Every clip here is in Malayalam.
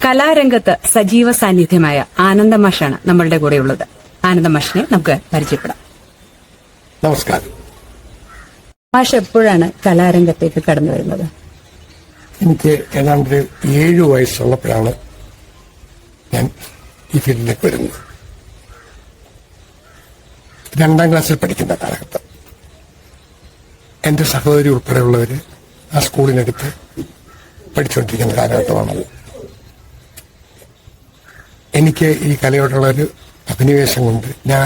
കലാരംഗത്ത് സജീവ സാന്നിധ്യമായ ആനന്ദമാഷാണ് നമ്മളുടെ കൂടെയുള്ളത്. ആനന്ദമാഷിനെ നമുക്ക് പരിചയപ്പെടാം. നമസ്കാരം. മാഷ് എപ്പോഴാണ് കലാരംഗത്തേക്ക് കടന്നു വരുന്നത്? എനിക്ക് ഏതാണ്ട് 7 വയസ്സുള്ളപ്പോഴാണ് ഞാൻ ഈ ഫീൽഡിലേക്ക് വരുന്നത്. 2ാം ക്ലാസ്സിൽ പഠിക്കുന്ന കാലഘട്ടം. എന്റെ സഹോദരി ഉൾപ്പെടെയുള്ളവര് ആ സ്കൂളിനടുത്ത് പഠിച്ചുകൊണ്ടിരിക്കുന്ന കാലഘട്ടമാണത്. എനിക്ക് ഈ കലയോടുള്ള ഒരു അഭിനിവേശം കൊണ്ട് ഞാൻ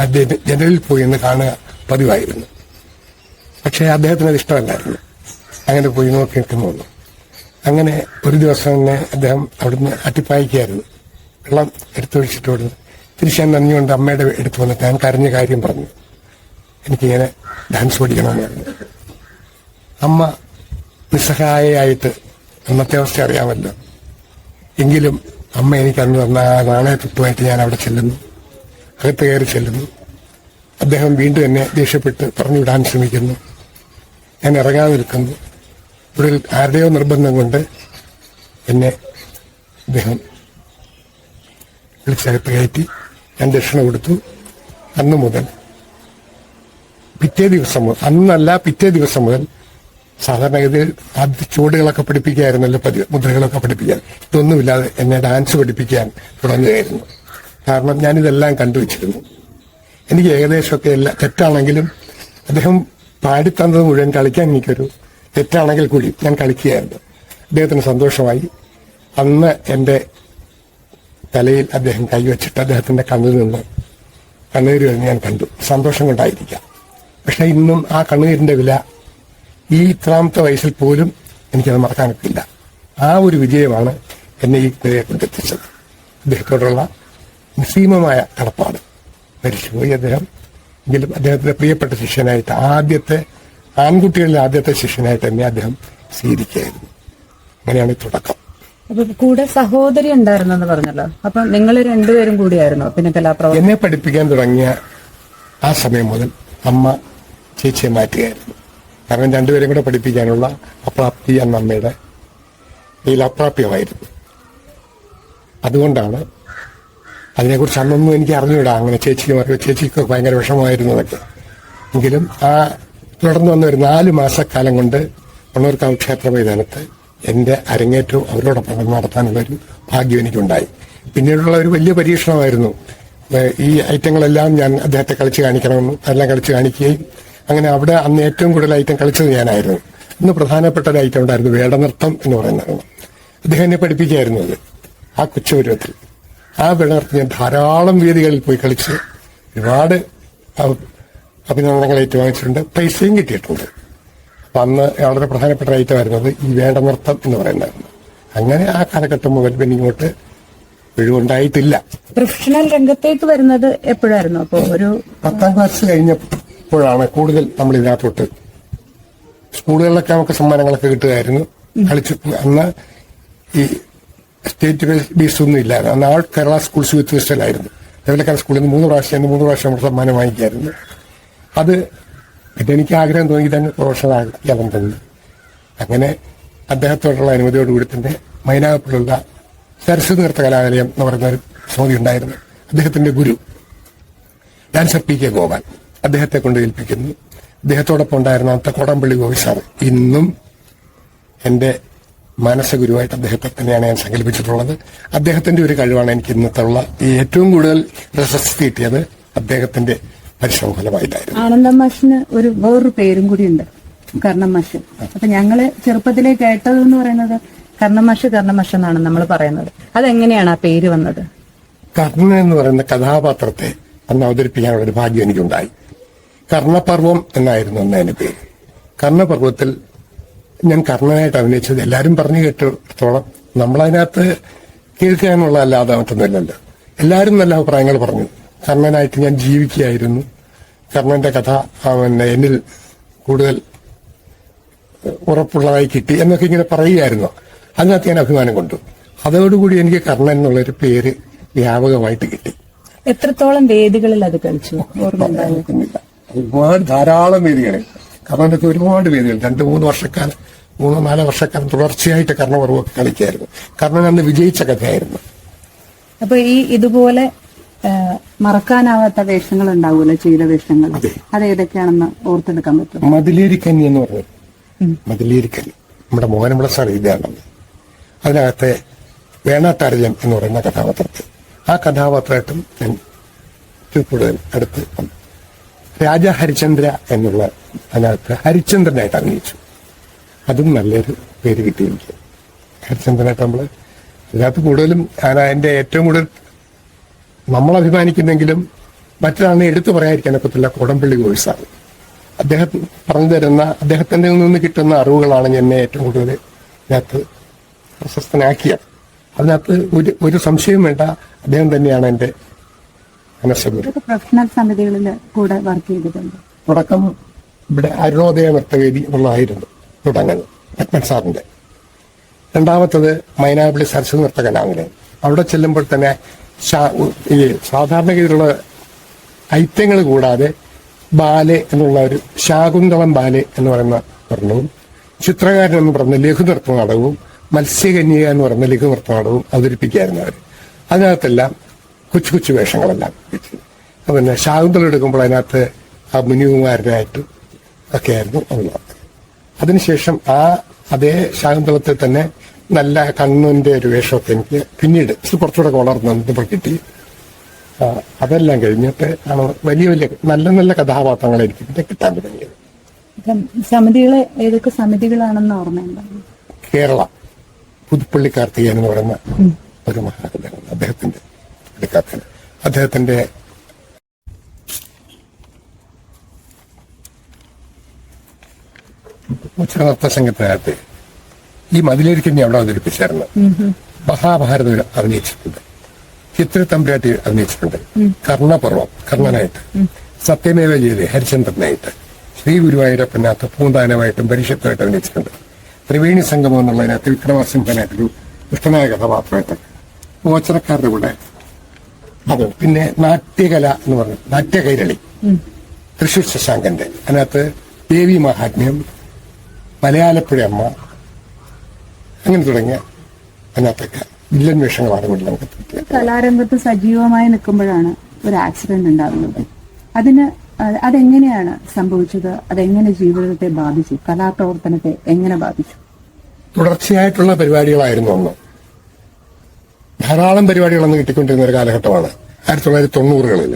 ജനലിൽ പോയി എന്ന് കാണുക പതിവായിരുന്നു. പക്ഷേ അദ്ദേഹത്തിന് അത് ഇഷ്ടമല്ലായിരുന്നു. അങ്ങനെ പോയി നോക്കി നിൽക്കുന്നു. അങ്ങനെ ഒരു ദിവസം തന്നെ അദ്ദേഹം അവിടുന്ന് അട്ടിപ്പായിക്കായിരുന്നു. വെള്ളം എടുത്തൊഴിച്ചിട്ട് വിടുന്നു. തിരിച്ചാൻ നന്ദിയുണ്ട് അമ്മയുടെ എടുത്തു വന്നിട്ട് ഞാൻ കരഞ്ഞ കാര്യം പറഞ്ഞു. എനിക്കിങ്ങനെ ഡാൻസ് പഠിക്കണമെന്ന് പറഞ്ഞു. അമ്മ നിസ്സഹായയായിട്ട് അന്നത്തെ അവസ്ഥ അറിയാമല്ലോ. എങ്കിലും അമ്മ എനിക്ക് അന്ന് തന്ന ആ നാണയത്വമായിട്ട് ഞാൻ അവിടെ ചെല്ലുന്നു. അകത്ത് കയറി ചെല്ലുന്നു. അദ്ദേഹം വീണ്ടും എന്നെ ദേഷ്യപ്പെട്ട് പറഞ്ഞു വിടാൻ ശ്രമിക്കുന്നു. ഞാൻ ഇറങ്ങാതെ നിൽക്കുന്നു. ഇവിടെ ആരുടെയോ നിർബന്ധം കൊണ്ട് എന്നെ അദ്ദേഹം വിളിച്ചകത്ത് കയറ്റി. ഞാൻ ദക്ഷിണ കൊടുത്തു. അന്ന് മുതൽ പിറ്റേ ദിവസം മുതൽ സാധാരണഗതിയിൽ ആദ്യ ചുവടുകളൊക്കെ പഠിപ്പിക്കായിരുന്നല്ലോ, മുദ്രകളൊക്കെ പഠിപ്പിക്കാൻ. ഇതൊന്നുമില്ലാതെ എന്നെ ഡാൻസ് പഠിപ്പിക്കാൻ തുടങ്ങുകയായിരുന്നു. കാരണം ഞാനിതെല്ലാം കണ്ടുവച്ചിരുന്നു. എനിക്ക് ഏകദേശമൊക്കെ എല്ലാം തെറ്റാണെങ്കിലും അദ്ദേഹം പാടിത്തന്നത് മുഴുവൻ കളിക്കാൻ എനിക്കൊരു തെറ്റാണെങ്കിൽ കൂടി ഞാൻ കളിക്കുകയായിരുന്നു. അദ്ദേഹത്തിന് സന്തോഷമായി. അന്ന് എന്റെ തലയിൽ അദ്ദേഹം കൈവച്ചിട്ട് അദ്ദേഹത്തിന്റെ കണ്ണിൽ നിന്ന് കണ്ണീര് കഴിഞ്ഞ് ഞാൻ കണ്ടു. സന്തോഷം കൊണ്ടായിരിക്കാം. പക്ഷെ ഇന്നും ആ കണ്ണീരിന്റെ വില ഈ ഇത്രാമത്തെ വയസ്സിൽ പോലും എനിക്കത് മറക്കാനൊക്കില്ല. ആ ഒരു വിജയമാണ് എന്നെ ഈ നിലയെ കൊണ്ടെത്തിച്ചത്. അദ്ദേഹത്തോടുള്ള നിസ്സീമമായ കടപ്പാട്. മരിച്ചുപോയി അദ്ദേഹം. എങ്കിലും അദ്ദേഹത്തിന്റെ പ്രിയപ്പെട്ട ശിഷ്യനായിട്ട് ആൺകുട്ടികളിലെ ആദ്യത്തെ ശിഷ്യനായിട്ട് എന്നെ അദ്ദേഹം സ്വീകരിക്കുകയായിരുന്നു. അങ്ങനെയാണ് തുടക്കം. അപ്പൊ കൂടെ സഹോദരി ഉണ്ടായിരുന്നെന്ന് പറഞ്ഞല്ലോ. അപ്പൊ നിങ്ങൾ രണ്ടുപേരും കൂടിയായിരുന്നോ പിന്നെ കലാപ്രവർത്തനം? എന്നെ പഠിപ്പിക്കാൻ തുടങ്ങിയ ആ സമയം മുതൽ അമ്മ ചേച്ചിയെ മാറ്റുകയായിരുന്നു. കാരണം രണ്ടുപേരും കൂടെ പഠിപ്പിക്കാനുള്ള അപ്രാപ്തി അന്ന് അമ്മയുടെ കയ്യിൽ അപ്രാപ്യമായിരുന്നു. അതുകൊണ്ടാണ് അതിനെക്കുറിച്ച് അന്നൊന്നും എനിക്ക് അറിഞ്ഞുവിടാം. അങ്ങനെ ചേച്ചിക്ക് ഭയങ്കര വിഷമമായിരുന്നു അതൊക്കെ. എങ്കിലും ആ തുടർന്ന് വന്ന ഒരു 4 മാസക്കാലം കൊണ്ട് മണ്ണൂർക്കാവ് ക്ഷേത്ര മൈതാനത്ത് എന്റെ അരങ്ങേറ്റവും അവരോടൊപ്പം നടത്താനുള്ളൊരു ഭാഗ്യം എനിക്കുണ്ടായി. പിന്നീടുള്ള ഒരു വലിയ പരീക്ഷണമായിരുന്നു. ഈ ഐറ്റങ്ങളെല്ലാം ഞാൻ അദ്ദേഹത്തെ കളിച്ച് കാണിക്കണമെന്നും അതെല്ലാം കളിച്ച് കാണിക്കുകയും അങ്ങനെ അവിടെ അന്ന് ഏറ്റവും കൂടുതൽ ഐറ്റം കളിച്ചത് ഞാനായിരുന്നു. ഇന്ന് പ്രധാനപ്പെട്ട ഒരു ഐറ്റം ഉണ്ടായിരുന്നു, വേടനൃത്തം എന്ന് പറയുന്നത്. അദ്ദേഹം എന്നെ പഠിപ്പിക്കുകയായിരുന്നു അത് ആ കൊച്ചുപരുവത്തിൽ. ആ വേടനൃത്തം ഞാൻ ധാരാളം വേദികളിൽ പോയി കളിച്ച് ഒരുപാട് അഭിനന്ദനങ്ങൾ ഏറ്റുവാങ്ങിച്ചിട്ടുണ്ട്. പൈസയും കിട്ടിയിട്ടുണ്ട്. അപ്പൊ അന്ന് വളരെ പ്രധാനപ്പെട്ട ഐറ്റമായിരുന്നത് ഈ വേടനൃത്തം എന്ന് പറയുന്നതായിരുന്നു. അങ്ങനെ ആ കാലഘട്ടം മുതൽ പിന്നെ ഇങ്ങോട്ട് ഒഴിവുണ്ടായിട്ടില്ല. പ്രൊഫഷണൽ രംഗത്തേക്ക് വരുന്നത് എപ്പോഴായിരുന്നു? അപ്പോ ഒരു 10ാം ക്ലാസ് കഴിഞ്ഞപ്പോഴാണ് കൂടുതൽ നമ്മൾ ഇതിനകത്തോട്ട്. സ്കൂളുകളിലൊക്കെ നമുക്ക് സമ്മാനങ്ങളൊക്കെ കിട്ടുകയായിരുന്നു. കളിച്ച് അന്ന് ഈ സ്റ്റേറ്റ് ബേസ് ഒന്നും ഇല്ലായിരുന്നു. അന്ന് ആൾ കേരള സ്കൂൾസ് യൂത്ത് ഫെസ്റ്റിവലായിരുന്നു. ലെവലക്കാർ സ്കൂളിൽ നിന്ന് 3 പ്രാവശ്യം നമ്മൾ സമ്മാനം വാങ്ങിക്കായിരുന്നു. അത് പിന്നെ എനിക്ക് ആഗ്രഹം തോന്നി തന്നെ പ്രൊഫഷണൽ ആക്കിയാലും തന്നെ. അങ്ങനെ അദ്ദേഹത്തോടുള്ള അനുമതിയോടുകൂടി തന്നെ മൈനാഗപ്പള്ളിയുള്ള സരസ്വതി നൃത്ത കലാലയം എന്ന് പറയുന്ന ഒരു സമിതി ഉണ്ടായിരുന്നു. അദ്ദേഹത്തിന്റെ ഗുരു ഡാൻസർ PK ഗോപാൽ അദ്ദേഹത്തെ കൊണ്ട് ഏൽപ്പിക്കുന്നു. അദ്ദേഹത്തോടൊപ്പം ഉണ്ടായിരുന്ന അന്നത്തെ കോടമ്പള്ളി ഗോപി സാർ ഇന്നും എന്റെ മാനസഗുരുവായിട്ട് അദ്ദേഹത്തെ തന്നെയാണ് ഞാൻ സങ്കല്പിച്ചിട്ടുള്ളത്. അദ്ദേഹത്തിന്റെ ഒരു കഴിവാണ് എനിക്ക് ഇന്നത്തുള്ള ഏറ്റവും കൂടുതൽ പ്രശസ്തി കിട്ടിയത്. അദ്ദേഹത്തിന്റെ പരിശ്രമ ഫലമായിട്ടായിരുന്നു. ആനന്ദമാഷിന് വേറൊരു പേരും കൂടിയുണ്ട്, കർണമാഷ്. അപ്പൊ ഞങ്ങള് ചെറുപ്പത്തിലേ കേട്ടതെന്ന് പറയുന്നത് കർണമാഷ് എന്നാണ് നമ്മൾ പറയുന്നത്. അതെങ്ങനെയാണ് ആ പേര് വന്നത്? കർണൻ എന്ന് പറയുന്ന കഥാപാത്രത്തെ അന്ന് അവതരിപ്പിക്കാനുള്ള ഒരു ഭാഗ്യം എനിക്കുണ്ടായി. കർണപർവം എന്നായിരുന്നു അന്ന് അതിന്റെ പേര്. കർണപർവത്തിൽ ഞാൻ കർണനായിട്ട് അഭിനയിച്ചത് എല്ലാവരും പറഞ്ഞു കേട്ടിടത്തോളം നമ്മളതിനകത്ത് കേൾക്കാനുള്ളതല്ലാതെ മറ്റൊന്നുമില്ലല്ലോ. എല്ലാവരും നല്ല അഭിപ്രായങ്ങൾ പറഞ്ഞു. കർണനായിട്ട് ഞാൻ ജീവിക്കുകയായിരുന്നു. കർണന്റെ കഥ എന്നിൽ കൂടുതൽ ഉറപ്പുള്ളതായി കിട്ടി എന്നൊക്കെ ഇങ്ങനെ പറയുകയായിരുന്നു. അതിനകത്ത് ഞാൻ അഭിമാനം കൊണ്ടു. അതോടുകൂടി എനിക്ക് കർണൻ എന്നുള്ളൊരു പേര് വ്യാപകമായിട്ട് കിട്ടി. എത്രത്തോളം വേദികളിൽ അത് കളിച്ചു? ഒരുപാട് ധാരാളം വേദികളിൽ കർണന്റെ ഒരുപാട് വേദികൾ 2-3 വർഷക്കാലം 3-4 വർഷക്കാലം തുടർച്ചയായിട്ട് കർണപർവ്വമൊക്കെ കളിക്കായിരുന്നു. കർണൻ അന്ന് വിജയിച്ച കഥയായിരുന്നു. അപ്പൊ ഇതുപോലെ മറക്കാനാവാത്ത വേഷങ്ങൾ ഉണ്ടാവുമല്ലോ, ചെയ്ത വേഷങ്ങൾ, അതേതൊക്കെയാണെന്ന് ഓർത്തെടുക്കാൻ പറ്റും? മതിലേരിക്കന്നി എന്ന് പറഞ്ഞത്, മതിലേരിക്കന്നി നമ്മുടെ മോഹനമുള്ള സാർ ഇതാണത്. അതിനകത്തെ വേണാട്ടാരജൻ എന്ന് പറയുന്ന കഥാപാത്രത്തെ, ആ കഥാപാത്രമായിട്ടും ഞാൻ കൂടുതൽ അടുത്ത് വന്നു. രാജ ഹരിചന്ദ്ര എന്നുള്ള അതിനകത്ത് ഹരിചന്ദ്രനായിട്ട് അഭിനയിച്ചു. അതും നല്ലൊരു പേര് കിട്ടി എനിക്ക്. ഹരിചന്ദ്രനായിട്ട് നമ്മൾ അതിനകത്ത് കൂടുതലും അതിന്റെ ഏറ്റവും കൂടുതൽ നമ്മൾ അഭിമാനിക്കുന്നെങ്കിലും മറ്റൊരാളിനെ എടുത്തു പറയാതിരിക്കാനൊക്കത്തില്ല. കോടമ്പള്ളി ഗോവിസാണ്. അദ്ദേഹം പറഞ്ഞു തരുന്ന, അദ്ദേഹത്തിന്റെ നിന്ന് കിട്ടുന്ന അറിവുകളാണ് എന്നെ ഏറ്റവും കൂടുതൽ ഇതിനകത്ത് പ്രശസ്തനാക്കിയത്. അതിനകത്ത് ഒരു സംശയം വേണ്ട, അദ്ദേഹം തന്നെയാണ് എന്റെ മനസ്സെന്ന്. പ്രൊഫഷണൽ സമിതികളിൽ കൂടെ വർക്ക് ചെയ്തിട്ടുണ്ട്. തുടക്കം ഇവിടെ അരുണോദയ നൃത്തവേദി എന്നുള്ളതായിരുന്നു തുടങ്ങുന്നത്, പത്മൻ സാറിന്റെ. രണ്ടാമത്തത് മൈനാപ്പിളി സരസ്വതി നൃത്ത കലാനിലയം. അവിടെ ചെല്ലുമ്പോൾ തന്നെ ഈ സാധാരണഗതിയിലുള്ള ഐറ്റങ്ങൾ കൂടാതെ ബാലെ എന്നുള്ള ഒരു ശാകുന്തളം ബാലെ എന്ന് പറയുന്ന വർണ്ണവും, ചിത്രകാരൻ എന്ന് പറയുന്ന ലഘുനൃത്ത നാടകവും, മത്സ്യകന്യക എന്ന് പറയുന്ന ലഘുനൃത്ത നാടകവും അവതരിപ്പിക്കുകയായിരുന്നു അവർ. അതിനകത്തെല്ലാം കൊച്ചു കൊച്ചു വേഷങ്ങളെല്ലാം വെച്ചു. പിന്നെ ശാകുന്തളം എടുക്കുമ്പോൾ അതിനകത്ത് ആ മുനികുമാരനായിട്ടും ഒക്കെയായിരുന്നു ഉള്ളത്. അതിനുശേഷം അതേ ശാകുന്തളത്തിൽ തന്നെ നല്ല കണ്ണിന്റെ ഒരു വേഷമൊക്കെ എനിക്ക് പിന്നീട് കുറച്ചുകൂടെ വളർന്നപ്പോൾ കിട്ടി. അതെല്ലാം കഴിഞ്ഞിട്ട് ആണ് വലിയ വലിയ നല്ല നല്ല കഥാപാത്രങ്ങൾ എനിക്ക് പിന്നെ കിട്ടാൻ തുടങ്ങിയത്. സമിതികളെ ഏതൊക്കെ സമിതികളാണെന്ന് ഓർമ്മയുണ്ടോ? കേരള പുതുപ്പള്ളി കാർത്തികേയൻ എന്ന് പറയുന്ന ഒരു മഹാകവിയാണ്. അദ്ദേഹത്തിന്റെ നൃത്ത സംഘത്തിനകത്ത് ഈ മതിലേരിക്കന്നി അവിടെ അവതരിപ്പിച്ചായിരുന്നു. മഹാഭാരതം അഭിനയിച്ചിട്ടുണ്ട്, ചിത്രത്തമ്പുരാട്ടി അഭിനയിച്ചിട്ടുണ്ട്, കർണപർവം കർണനായിട്ട്, സത്യമേവ ജയതേ ഹരിചന്ദ്രനായിട്ട്, ശ്രീ ഗുരുവായൂരപ്പനകത്ത് പൂന്താനമായിട്ടും പരിഷത്തുമായിട്ട് അഭിനയിച്ചിട്ടുണ്ട്. ത്രിവേണി സംഗമം എന്നുള്ളതിനകത്ത് വിക്രമസിംഹനായിട്ടൊരു ദുഷ്ടനായ കഥാപാത്രമായിട്ട്, ഓച്ചറക്കാരുടെ കൂടെ അത്. പിന്നെ നാട്യകല എന്ന് പറഞ്ഞു, നാട്യകൈരളി തൃശൂർ ശശാങ്കന്റെ, അതിനകത്ത് ദേവി മഹാത്മ്യം, മലയാളപ്പുഴ അമ്മ, അങ്ങനെ തുടങ്ങിയ അതിനകത്തൊക്കെ വില്ലൻ വേഷങ്ങളാണ് കൂടുതൽ. കലാരംഗത്ത് സജീവമായി നിൽക്കുമ്പോഴാണ് ഒരു ആക്സിഡന്റ് ഉണ്ടാകുന്നത്. അതെങ്ങനെയാണ് സംഭവിച്ചത്? അതെങ്ങനെ ജീവിതത്തെ ബാധിച്ചു? കലാപ്രവർത്തനത്തെ എങ്ങനെ ബാധിച്ചു? തുടർച്ചയായിട്ടുള്ള പരിപാടികളായിരുന്നു ഒന്ന്. ധാരാളം പരിപാടികളൊന്നും കിട്ടിക്കൊണ്ടിരുന്ന ഒരു കാലഘട്ടമാണ് 1990-കളിൽ.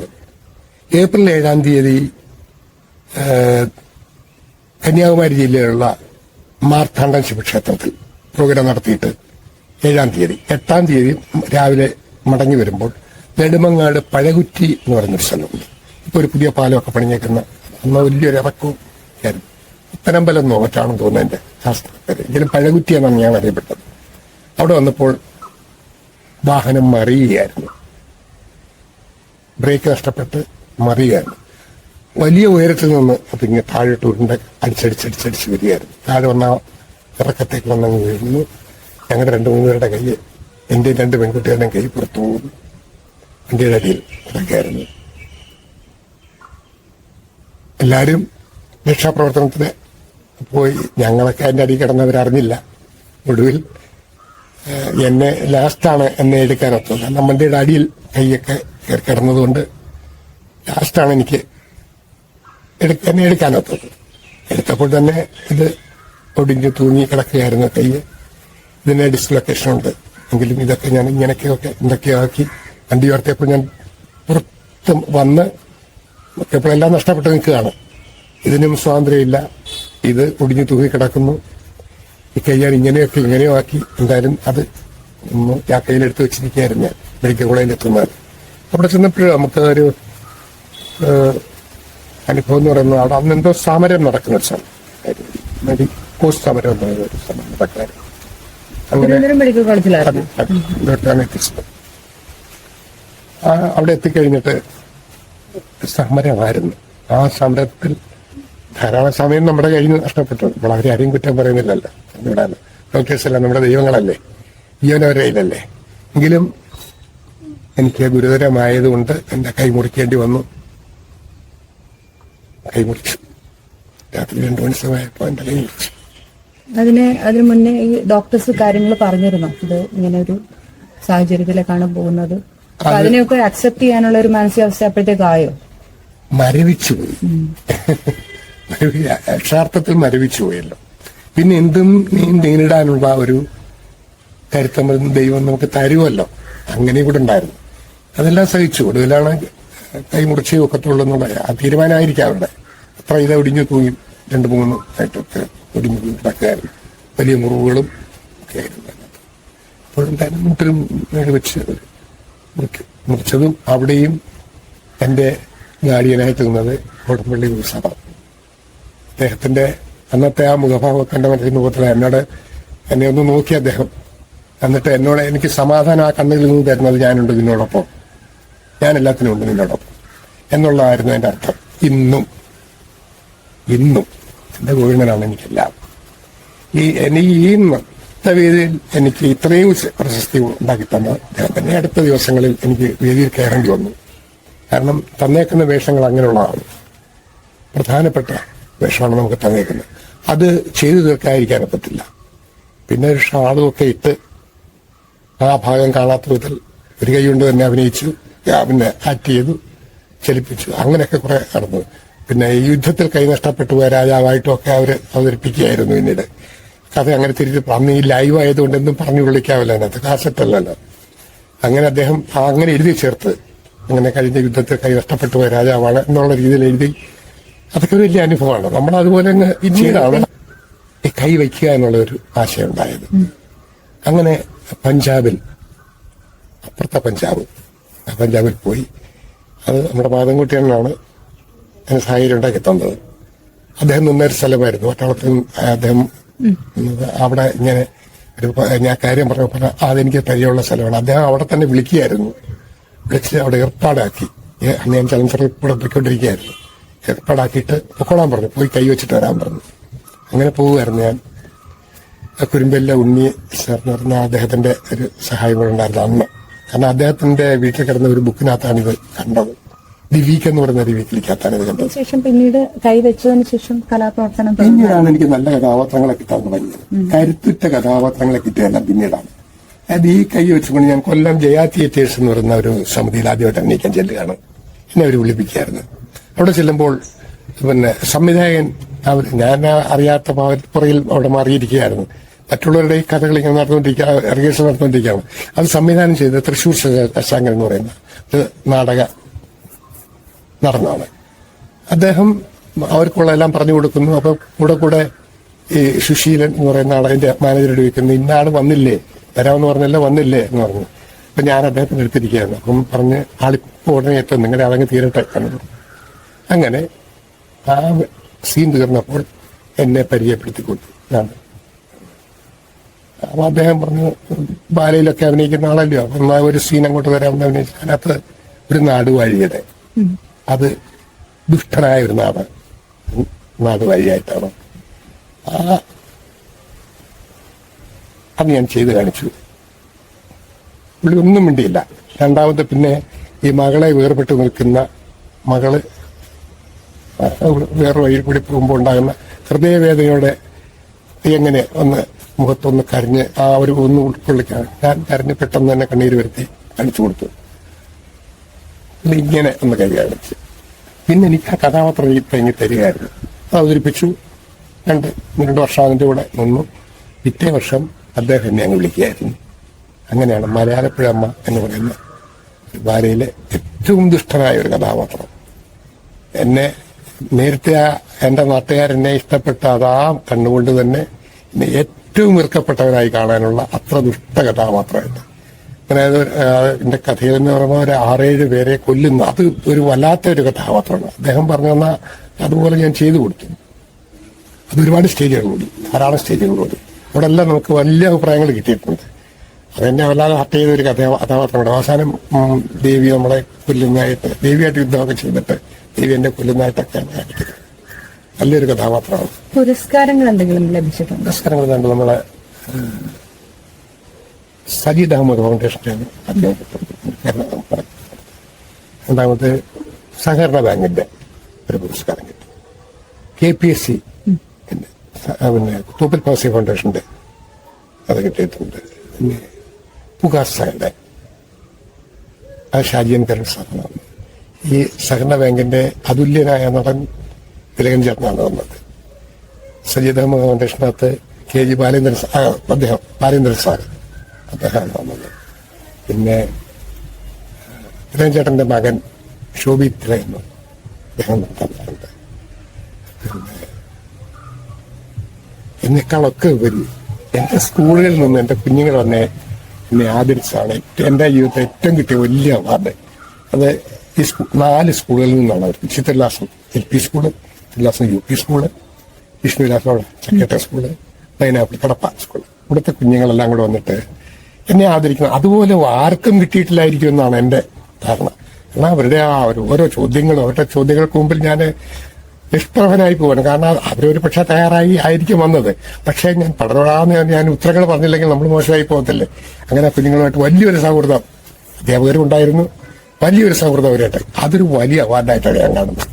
ഏപ്രിൽ 7-ാം തീയതി കന്യാകുമാരി ജില്ലയിലുള്ള മാർത്താണ്ഡം ശിവക്ഷേത്രത്തിൽ പ്രോഗ്രാം നടത്തിയിട്ട് 7-ാം തീയതി 8-ാം തീയതി രാവിലെ മടങ്ങി വരുമ്പോൾ നെടുമങ്ങാട് പഴകുറ്റി എന്ന് പറയുന്നൊരു സ്ഥലമുണ്ട്. ഇപ്പൊ ഒരു പുതിയ പാലമൊക്കെ പണിഞ്ഞേക്കുന്ന അന്ന് വലിയൊരു ഇറക്കവും ആയിരുന്നു. ഉത്തരമ്പലം നോറ്റാണെന്ന് തോന്നുന്നു എന്റെ ശാസ്ത്രക്കാര്, എങ്കിലും പഴകുറ്റി എന്നാണ് ഞാൻ അറിയപ്പെട്ടത്. അവിടെ വന്നപ്പോൾ വാഹനം മറിയുകയായിരുന്നു, ബ്രേക്ക് നഷ്ടപ്പെട്ട് മറിയുകയായിരുന്നു. വലിയ ഉയരത്തിൽ നിന്ന് അതിങ്ങനെ താഴോട്ട് ഉരുണ്ട അടിച്ചടിച്ചടിച്ചടിച്ച് വരികയായിരുന്നു. താഴെ വന്ന ഇറക്കത്തേക്ക് വന്നങ്ങ് വീഴുന്നു. ഞങ്ങളുടെ 2-3 പേരുടെ കൈ, എന്റെ 2 പെൺകുട്ടികളുടെയും കൈ പുറത്തു പോകുന്നു. വണ്ടിയുടെ അടിയിൽ ഇറക്കായിരുന്നു. എല്ലാവരും രക്ഷാപ്രവർത്തനത്തിന് പോയി. ഞങ്ങളൊക്കെ അതിന്റെ അടിയിൽ കിടന്നവരറിഞ്ഞില്ല. ഒടുവിൽ എന്നെ ലാസ്റ്റാണ് എന്നെ എടുക്കാനൊത്തത്. കാരണം വണ്ടിയുടെ അടിയിൽ കൈയൊക്കെ കിടന്നതുകൊണ്ട് ലാസ്റ്റാണ് എനിക്ക് എന്നെ എടുക്കാനൊത്തത്. എടുത്തപ്പോൾ തന്നെ ഇത് ഒടിഞ്ഞു തൂങ്ങി കിടക്കുകയായിരുന്നു കൈ. ഇതിന് ഡിസ്ലൊക്കേഷൻ ഉണ്ട്. എങ്കിലും ഇതൊക്കെ ഞാൻ ഇങ്ങനെയൊക്കെ എന്തൊക്കെയോ ആക്കി വണ്ടി ഉയർത്തിയപ്പോൾ ഞാൻ പുറത്ത് വന്ന് എപ്പോഴെല്ലാം നഷ്ടപ്പെട്ട് നിൽക്കുകയാണ്. ഇതിനും സ്വാതന്ത്ര്യമില്ല. ഇത് ഒടിഞ്ഞു തൂങ്ങി കിടക്കുന്നു. ഈ കൈ ഞാൻ ഇങ്ങനെയോ ആക്കി എന്തായാലും അത് ഒന്ന് ആ കയ്യിലെടുത്ത് വെച്ചിരിക്കുകയായിരുന്നു ഞാൻ മെഡിക്കൽ കോളേജിൽ എത്തുന്നത്. അവിടെ ചെന്നപ്പോഴും നമുക്ക് ഒരു അനുഭവം എന്ന് പറയുന്നത്, അവിടെ അന്ന് എന്തോ സമരം നടക്കുന്ന ഒരു സമയം, മെഡിക്കോസ് സമരം എന്ന് പറയുന്ന ഒരു സമയം നടക്കാറ്. അവിടെ എത്തിക്കഴിഞ്ഞിട്ട് സമരമായിരുന്നു. ആ സമരത്തിൽ ധാരാളം സമയം നമ്മുടെ കയ്യിൽ നിന്ന് നഷ്ടപ്പെട്ടു. അപ്പോൾ അവരെ ആരെയും കുറ്റം പറയുന്നില്ലല്ലോ. ഇവിടെയല്ല, ഡോക്ടേഴ്സ് എല്ലാം നമ്മുടെ ദൈവങ്ങളല്ലേ, ജീവനവരുടെ കയ്യിലല്ലേ. എങ്കിലും എനിക്ക് ഗുരുതരമായതുകൊണ്ട് എന്റെ കൈ മുറിക്കേണ്ടി വന്നു. കൈമുറിച്ചു. രാത്രി 2 മണി സമയപ്പോൾ എന്റെ കൈ മുറിച്ചു. അതിന് മുന്നേ ഈ ഡോക്ടേഴ്സ് കാര്യങ്ങൾ പറഞ്ഞിരുന്നു, ഇത് ഇങ്ങനെ ഒരു സാഹചര്യത്തിലേക്കാണ് പോകുന്നത്, അപ്പൊ അതിനെയൊക്കെ അക്സെപ്റ്റ് ചെയ്യാനുള്ള ഒരു മാനസികാവസ്ഥ അപ്പോഴത്തേക്കായോ? മരവിച്ചുപോയി. യഥാർത്ഥത്തിൽ മരവിച്ചുപോയല്ലോ. പിന്നെ എന്തും നേരിടാനുള്ള ഒരു കരുത്തം ദൈവം നമുക്ക് തരുമല്ലോ, അങ്ങനെ കൂടെ ഉണ്ടായിരുന്നു. അതെല്ലാം സഹിച്ചു. ഒടുവിലാണ് കൈ മുറിച്ചേ ഒക്കത്തുള്ളൂ എന്നുള്ള ആ തീരുമാനമായിരിക്കാം അവിടെ. അത്ര ഇത് ഒടിഞ്ഞു തൂങ്ങി 2-3 ആയിട്ടൊക്കെ ഒടിഞ്ഞു തൂങ്ങി കിടക്കുകയായിരുന്നു. വലിയ മുറിവുകളും ഒക്കെ ആയിരുന്നു അതിനകത്ത്. അപ്പോഴും തന്നെ മുട്ടിലും വെച്ച് മുറിച്ചതും അവിടെയും എന്റെ ഗാർഡിയനായിട്ട് നിന്നത് കോടമ്പള്ളി സാറാണ്. അദ്ദേഹത്തിന്റെ അന്നത്തെ ആ മുഖഭാവമൊക്കെ എന്റെ മനസ്സിൽ മുഖത്തില എന്നെ ഒന്ന് നോക്കി അദ്ദേഹം. എന്നിട്ട് എന്നോട് എനിക്ക് സമാധാനം ആ കണ്ണുകളിൽ നിന്ന് തരുന്നത് ഞാനുണ്ട് നിന്നോടൊപ്പം, ഞാൻ എല്ലാത്തിനും ഉണ്ട് നിന്നോടൊപ്പം എന്നുള്ളതായിരുന്നു എന്റെ അർത്ഥം. ഇന്നും എന്റെ ഗോവിന്ദനാണ് എനിക്കെല്ലാം. ഈ നൃത്തവേദിയിൽ എനിക്ക് ഇത്രയും പ്രശസ്തി ഉണ്ടാക്കി തന്ന അദ്ദേഹം തന്നെ. അടുത്ത ദിവസങ്ങളിൽ എനിക്ക് വേദിയിൽ കയറേണ്ടി വന്നു. കാരണം തന്നേക്കുന്ന വേഷങ്ങൾ അങ്ങനെയുള്ളതാണ്. പ്രധാനപ്പെട്ട വേഷമാണ് നമുക്ക് തന്നേക്കുന്നത്. അത് ചെയ്തു തീർക്കാതിരിക്കാൻ പറ്റില്ല. പിന്നെ ഒരു ഷാളും ഒക്കെ ഇട്ട് ആ ഭാഗം കാണാത്ത വിധത്തിൽ ഒരു കൈ കൊണ്ട് തന്നെ അഭിനയിച്ചു, പിന്നെ ആക്ട് ചെയ്തു, ചലിപ്പിച്ചു. അങ്ങനെയൊക്കെ കുറെ നടന്നു. പിന്നെ ഈ യുദ്ധത്തിൽ കൈ നഷ്ടപ്പെട്ടു പോയ രാജാവായിട്ടും ഒക്കെ അവര് അവതരിപ്പിക്കുകയായിരുന്നു. പിന്നീട് കഥ അങ്ങനെ തിരിച്ച് അന്ന് ഈ ലൈവ് ആയതുകൊണ്ട് എന്തും പറഞ്ഞു വിളിക്കാമല്ലോ, അതിനകത്ത് കാസറ്റല്ലല്ലോ. അങ്ങനെ അദ്ദേഹം അങ്ങനെ എഴുതി ചേർത്ത്, അങ്ങനെ കഴിഞ്ഞ യുദ്ധത്തിൽ കൈ നഷ്ടപ്പെട്ടു പോയ രാജാവാണ് എന്നുള്ള രീതിയിൽ എഴുതി. അതൊക്കെ വലിയ അനുഭവമാണ്. നമ്മളതുപോലെ തന്നെ പിന്നീടാണ് ഈ കൈ വയ്ക്കുക എന്നുള്ളൊരു ആശയം ഉണ്ടായത്. അങ്ങനെ പഞ്ചാബിൽ, അപ്പുറത്തെ പഞ്ചാബിൽ പോയി. അത് നമ്മുടെ മാധവൻകുട്ടിയാണ് അതിന് സാഹചര്യം ഉണ്ടാക്കി തന്നത്. അദ്ദേഹം നിന്നൊരു സ്ഥലമായിരുന്നു പട്ടാളത്തിൽ. അദ്ദേഹം അവിടെ ഇങ്ങനെ ഞാൻ കാര്യം പറഞ്ഞപ്പോൾ അതെനിക്ക് പരിചയമുള്ള സ്ഥലമാണ്. അദ്ദേഹം അവിടെ തന്നെ വിളിക്കുകയായിരുന്നു. വിളിച്ച് അവിടെ ഏർപ്പാടാക്കി. അന്ന് ഞാൻ ചലഞ്ചറിൽ കൂടെ പോയിക്കൊണ്ടിരിക്കുകയായിരുന്നു. ഏർപ്പാടാക്കിയിട്ട് പൊക്കോളാൻ പറഞ്ഞു, പോയി കൈ വെച്ചിട്ട് വരാൻ പറഞ്ഞു. അങ്ങനെ പോവുമായിരുന്നു ഞാൻ. കുരുമ്പല്ല ഉണ്ണി സാറിന് പറഞ്ഞ അദ്ദേഹത്തിന്റെ ഒരു സഹായം കൂടെ ഉണ്ടായിരുന്നു അന്ന്. കാരണം അദ്ദേഹത്തിന്റെ വീട്ടിൽ കിടന്ന ഒരു ബുക്കിനകത്താണ് ഇത് കണ്ടത്. ദി വീക്ക് എന്ന് പറയുന്ന ഒരു വീക്കിലേക്കകത്താണ് ഇത് കണ്ടത്. ശേഷം പിന്നീട് കൈവച്ചതിന് ശേഷം കലാപ്രവർത്തനം പിന്നീടാണ് എനിക്ക് നല്ല കഥാപാത്രങ്ങളെ കിട്ടാൻ തുടങ്ങിയത്. കരുത്തുറ്റ കഥാപാത്രങ്ങളെ കിട്ടിയതെല്ലാം പിന്നീടാണ്. അത് ഈ കൈ വെച്ചുകൊണ്ട് ഞാൻ കൊല്ലം ജയ തിയേറ്റേഴ്സ് എന്ന് പറയുന്ന ഒരു സമിതിയിൽ ആദ്യമായിട്ട് അഭിനയിക്കാൻ ചെല്ലുകയാണ്. എന്നെ അവർ വിളിപ്പിക്കുകയായിരുന്നു. അവിടെ ചെല്ലുമ്പോൾ പിന്നെ സംവിധായകൻ ഞാൻ അറിയാത്ത പുറയിൽ അവിടെ മാറിയിരിക്കുകയായിരുന്നു. മറ്റുള്ളവരുടെ ഈ കഥകൾ ഇങ്ങനെ റിഹേഴ്സൽ നടന്നുകൊണ്ടിരിക്കുകയാണ്. അത് സംവിധാനം ചെയ്ത് തൃശൂർ ശശാങ്കൻ എന്ന് പറയുന്ന ഒരു നാടക നടനാണ്. അദ്ദേഹം അവർക്കുള്ള എല്ലാം പറഞ്ഞു കൊടുക്കുന്നു. അപ്പൊ കൂടെ ഈ സുശീലൻ എന്ന് പറയുന്ന ആളതിന്റെ മാനേജറോട് ചോദിക്കുന്നു, ഇന്നാള് വന്നില്ലേ, വരാമെന്ന് പറഞ്ഞല്ലോ, വന്നില്ലേ എന്ന് പറഞ്ഞു. അപ്പൊ ഞാൻ അദ്ദേഹത്തിന് എടുത്തിരിക്കുകയായിരുന്നു. അപ്പം പറഞ്ഞ് ആളിപ്പോ ഉടനെ എത്തും, നിങ്ങളുടെ അതങ്ങ് തീരട്ടെ കണ്ടു. അങ്ങനെ ആ സീൻ തീർന്നപ്പോൾ എന്നെ പരിചയപ്പെടുത്തിക്കൊണ്ടു. അപ്പൊ അദ്ദേഹം പറഞ്ഞു, ബാലയിലൊക്കെ അഭിനയിക്കുന്ന ആളല്ലോ, അപ്പം ഒരു സീൻ അങ്ങോട്ട് വരാമെന്ന് അഭിനയിച്ചു. അതിനകത്ത് ഒരു നാടുവാഴിയുടെ, അത് ദുഷ്ടനായ ഒരു നാടുവാഴിയായിട്ടാണ്. അത് ഞാൻ ചെയ്ത് കാണിച്ചു. പുള്ളി ഒന്നും മിണ്ടിയില്ല. രണ്ടാമത് പിന്നെ ഈ മകളെ വേർപെട്ട് നിൽക്കുന്ന മകള് വേറെ വഴി കൂടി പോകുമ്പോൾ ഉണ്ടാകുന്ന ഹൃദയവേദനയോടെ എങ്ങനെ ഒന്ന് മുഖത്തൊന്ന് കരഞ്ഞ് ആ ഒരു ഒന്ന് ഉൾക്കൊള്ളിക്കാൻ ഞാൻ കരഞ്ഞ് പെട്ടെന്ന് തന്നെ കണ്ണീര് വരുത്തി കാണിച്ചു കൊടുത്തു. ഇങ്ങനെ ഒന്ന് കൈ കാണിച്ച് പിന്നെ എനിക്ക് ആ കഥാപാത്രം ഇങ്ങി തരികയായിരുന്നു. അത് അവതരിപ്പിച്ചു. 2 വർഷം അതിന്റെ കൂടെ നിന്നു. പിറ്റേ വർഷം അദ്ദേഹം എന്നെ അങ്ങ് വിളിക്കുകയായിരുന്നു. അങ്ങനെയാണ് മലയാളപ്പുഴ അമ്മ എന്ന് പറയുന്ന ബാലയിലെ ഏറ്റവും ദുഷ്ടനായ ഒരു കഥാപാത്രം. എന്നെ നേരത്തെ എന്റെ നാട്ടുകാരെന്നെ ഇഷ്ടപ്പെട്ട അതാ കണ്ണുകൊണ്ട് തന്നെ എന്നെ ഏറ്റവും ഇറുക്കപ്പെട്ടവനായി കാണാനുള്ള അത്ര ദുഷ്ട കഥാപാത്രമായിട്ട്. അതായത് എന്റെ കഥയിലെന്ന് പറയുമ്പോൾ ഒരു 6-7 പേരെ കൊല്ലുന്ന, അത് ഒരു വല്ലാത്തൊരു കഥാപാത്രമാണ്. അദ്ദേഹം പറഞ്ഞു തന്നാൽ അതുപോലെ ഞാൻ ചെയ്തു കൊടുത്തു. അത് ഒരുപാട് സ്റ്റേജുകൾ കൂടി, ധാരാളം സ്റ്റേജുകൾ കൂടി. അവിടെ എല്ലാം നമുക്ക് വലിയ അഭിപ്രായങ്ങൾ കിട്ടിയിട്ടുണ്ട്. അതെന്നെ വല്ലാതെ ഹർട്ട് ചെയ്ത ഒരു കഥാപാത്രമാണ്. അവസാനം ദേവി നമ്മളെ കൊല്ലുന്നതായിട്ട്, ദേവിയായിട്ട് യുദ്ധമൊക്കെ ചെയ്തിട്ട് ദേവി എന്നെ കൊല്ലുന്നതായിട്ടൊക്കെയാണ് കാണിക്കുന്നത്. നല്ലൊരു കഥാപാത്രമാണ്. പുരസ്കാരങ്ങൾ എന്തെങ്കിലും ലഭിച്ചിട്ടുണ്ട്? പുരസ്കാരങ്ങൾ കണ്ട് നമ്മളെ സജീദ് അഹമ്മദ് ഫൗണ്ടേഷനാണ് അദ്ദേഹം. രണ്ടാമത് സഹകരണ ബാങ്കിന്റെ ഒരു പുരസ്കാരം കിട്ടി. KPSC പിന്നെ തൂപ്പൽ പാസി ഫൗണ്ടേഷന്റെ അത് കിട്ടിയിട്ടുണ്ട്. പിന്നെ പുകാസയുടെ അത് ഷാജിയൻ കരൺ സാറിനാണ്. ഈ സഹകരണ ബാങ്കിന്റെ അതുല്യനായ നടൻ തിലകൻ ചേട്ടനാണ് വന്നത്. സജീദ് അഹമ്മദ് ഫൗണ്ടേഷനകത്ത് KG ബാലേന്ദ്രൻ അദ്ദേഹം ബാലേന്ദ്രൻ സാർ അദ്ദേഹമാണ് വന്നത്. പിന്നെ തിലകൻ ചേട്ടന്റെ മകൻ ശോഭി തിലകൻ അദ്ദേഹം നടത്താറുണ്ട്. പിന്നെ എന്നെക്കാളൊക്കെ ഉപരി എന്റെ സ്കൂളുകളിൽ നിന്ന് എന്റെ കുഞ്ഞുങ്ങൾ വന്നെ എന്നെ ആദരിച്ചാണ് എന്റെ ജീവിതത്തിൽ ഏറ്റവും കിട്ടിയ വലിയ അവാർഡ്. അത് ഈ 4 സ്കൂളുകളിൽ നിന്നാണ് അവർ. Chithravilasam LP school, Chithravilasam UP school, Vishnuvilasam secretary school, pineapple Kadappa school. ഇവിടുത്തെ കുഞ്ഞുങ്ങളെല്ലാം കൂടെ വന്നിട്ട് എന്നെ ആദരിക്കുന്നത് അതുപോലെ ആർക്കും കിട്ടിയിട്ടില്ലായിരിക്കും എന്നാണ് എന്റെ ധാരണ. എന്നാൽ അവരുടെ ആ ഓരോ ചോദ്യങ്ങളും അവരുടെ ചോദ്യങ്ങൾക്ക് മുമ്പിൽ ഞാൻ നിഷ്പ്രഭനായി പോവാണ്. കാരണം അവരൊരു പക്ഷെ തയ്യാറായി ആയിരിക്കും വന്നത്. പക്ഷേ ഞാൻ പഠനോടാന്ന് ഞാൻ ഉത്തരങ്ങൾ പറഞ്ഞില്ലെങ്കിൽ നമ്മൾ മോശമായി പോകത്തില്ലേ. അങ്ങനെ കുഞ്ഞുങ്ങളുമായിട്ട് വലിയൊരു സൗഹൃദം അധ്യാപകരും ഉണ്ടായിരുന്നു, വലിയൊരു സൗഹൃദം അവരായിട്ട്. അതൊരു വലിയ അവാർഡായിട്ടാണ് ഞാൻ കാണുന്നത്.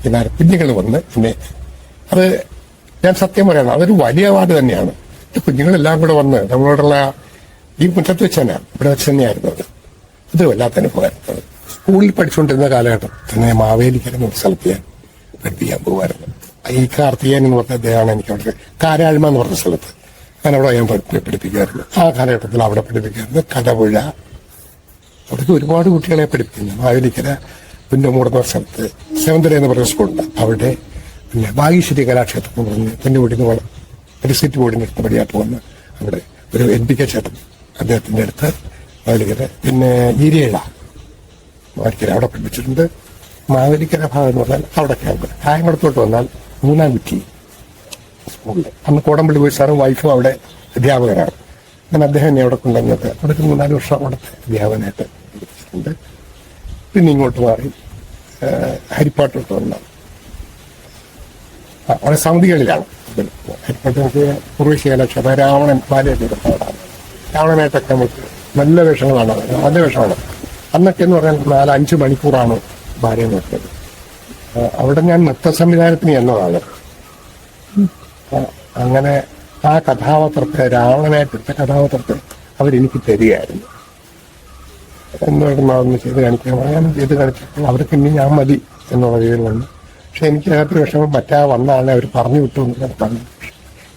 എന്നാൽ കുഞ്ഞുങ്ങൾ വന്ന് പിന്നെ അത് ഞാൻ സത്യം പറയണം, അതൊരു വലിയ അവാർഡ് തന്നെയാണ്. കുഞ്ഞുങ്ങളെല്ലാം കൂടെ വന്ന് നമ്മളോടുള്ള ഈ മുറ്റത്ത് വെച്ച് തന്നെ ഇവിടെ വെച്ച് തന്നെയായിരുന്നു അത്. ഇത് വല്ലാത്ത അനുഭവമായിരുന്നു. സ്കൂളിൽ പഠിച്ചുകൊണ്ടിരുന്ന കാലഘട്ടം തന്നെ മാവേലിക്കര എന്ന സ്ഥലത്ത് ഞാൻ പഠിപ്പിക്കാൻ പോകുമായിരുന്നു. ഈ കാർത്തികേയൻ എന്ന് പറഞ്ഞ അദ്ദേഹമാണ് എനിക്ക് അവിടെ കാരാഴ്മ എന്ന് പറഞ്ഞ സ്ഥലത്ത് ഞാൻ അവിടെ ഞാൻ പഠിപ്പിക്കുമായിരുന്നു. ആ കാലഘട്ടത്തിൽ അവിടെ പഠിപ്പിക്കാറുണ്ട്. കടപുഴ അവിടേക്ക് ഒരുപാട് കുട്ടികളെ പഠിപ്പിക്കുന്നു. മാവേലിക്കര പുന്നമൂടുന്ന സ്ഥലത്ത് സെവന്തര എന്ന് പറഞ്ഞ സ്കൂളുണ്ട്. അവിടെ പിന്നെ ഭാഗ്യശ്രീ കലാക്ഷേത്രം എന്ന് പറഞ്ഞ് കുഞ്ഞുകുടി ഒരു സീറ്റ് ബോർഡിന് അടുത്ത് പടിയാട്ട് വന്ന് അവിടെ ഒരു NPK ചേട്ടൻ അദ്ദേഹത്തിന്റെ അടുത്ത് മാവേലിക്കര, പിന്നെ ഈരേഴ മാവേലിക്കര അവിടെ പഠിപ്പിച്ചിട്ടുണ്ട്. മാവേലിക്കര ഭാഗം എന്ന് പറഞ്ഞാൽ അവിടെ ക്യാമ്പ്. കായംകുളത്തോട്ട് വന്നാൽ 3-ാം കുറ്റി സ്കൂളിൽ അന്ന് കോടമ്പള്ളി പോയി സാറും വൈഫും അവിടെ അധ്യാപകരാണ്. അങ്ങനെ അദ്ദേഹം എന്നെ അവിടെ കൊണ്ടുവന്നത് അവിടെ 3-4 വർഷം അവിടുത്തെ അധ്യാപകനായിട്ട് പഠിപ്പിച്ചിട്ടുണ്ട്. പിന്നെ ഇങ്ങോട്ട് മാറി ഹരിപ്പാട്ടോട്ട് വന്നാൽ അവിടെ സമിതികളിലാണ്. ഹരിപ്പാട്ട് പൂർവ്വശി കലാക്ഷേത്രം രാവണൻ ബാലയതീരത്താണ്. രാവണനായിട്ടൊക്കെ നമുക്ക് നല്ല വേഷങ്ങളാണ്, നല്ല വേഷമാണ്. അന്നൊക്കെ എന്ന് പറഞ്ഞാൽ 4-5 മണിക്കൂറാണ് ഭാര്യ നോക്കിയത്. അവിടെ ഞാൻ നൃത്ത സംവിധാനത്തിന് എന്നതാണ്. അങ്ങനെ ആ കഥാപാത്രത്തെ രാവണനായിട്ടെടുത്ത കഥാപാത്രത്തെ അവരെനിക്ക് തരികയായിരുന്നു. എന്തുകൊണ്ടാണെന്ന് ചെയ്ത് കാണിക്കാൻ ഞാൻ ചെയ്ത് കാണിച്ചപ്പോൾ അവർക്ക് ഇനി ഞാൻ മതി എന്നുള്ള രീതിയിൽ വന്നു. പക്ഷെ എനിക്ക് അതിനകത്തൊരു വിഷമം വന്നാണ് അവർ പറഞ്ഞു വിട്ടു എന്ന് പറഞ്ഞു.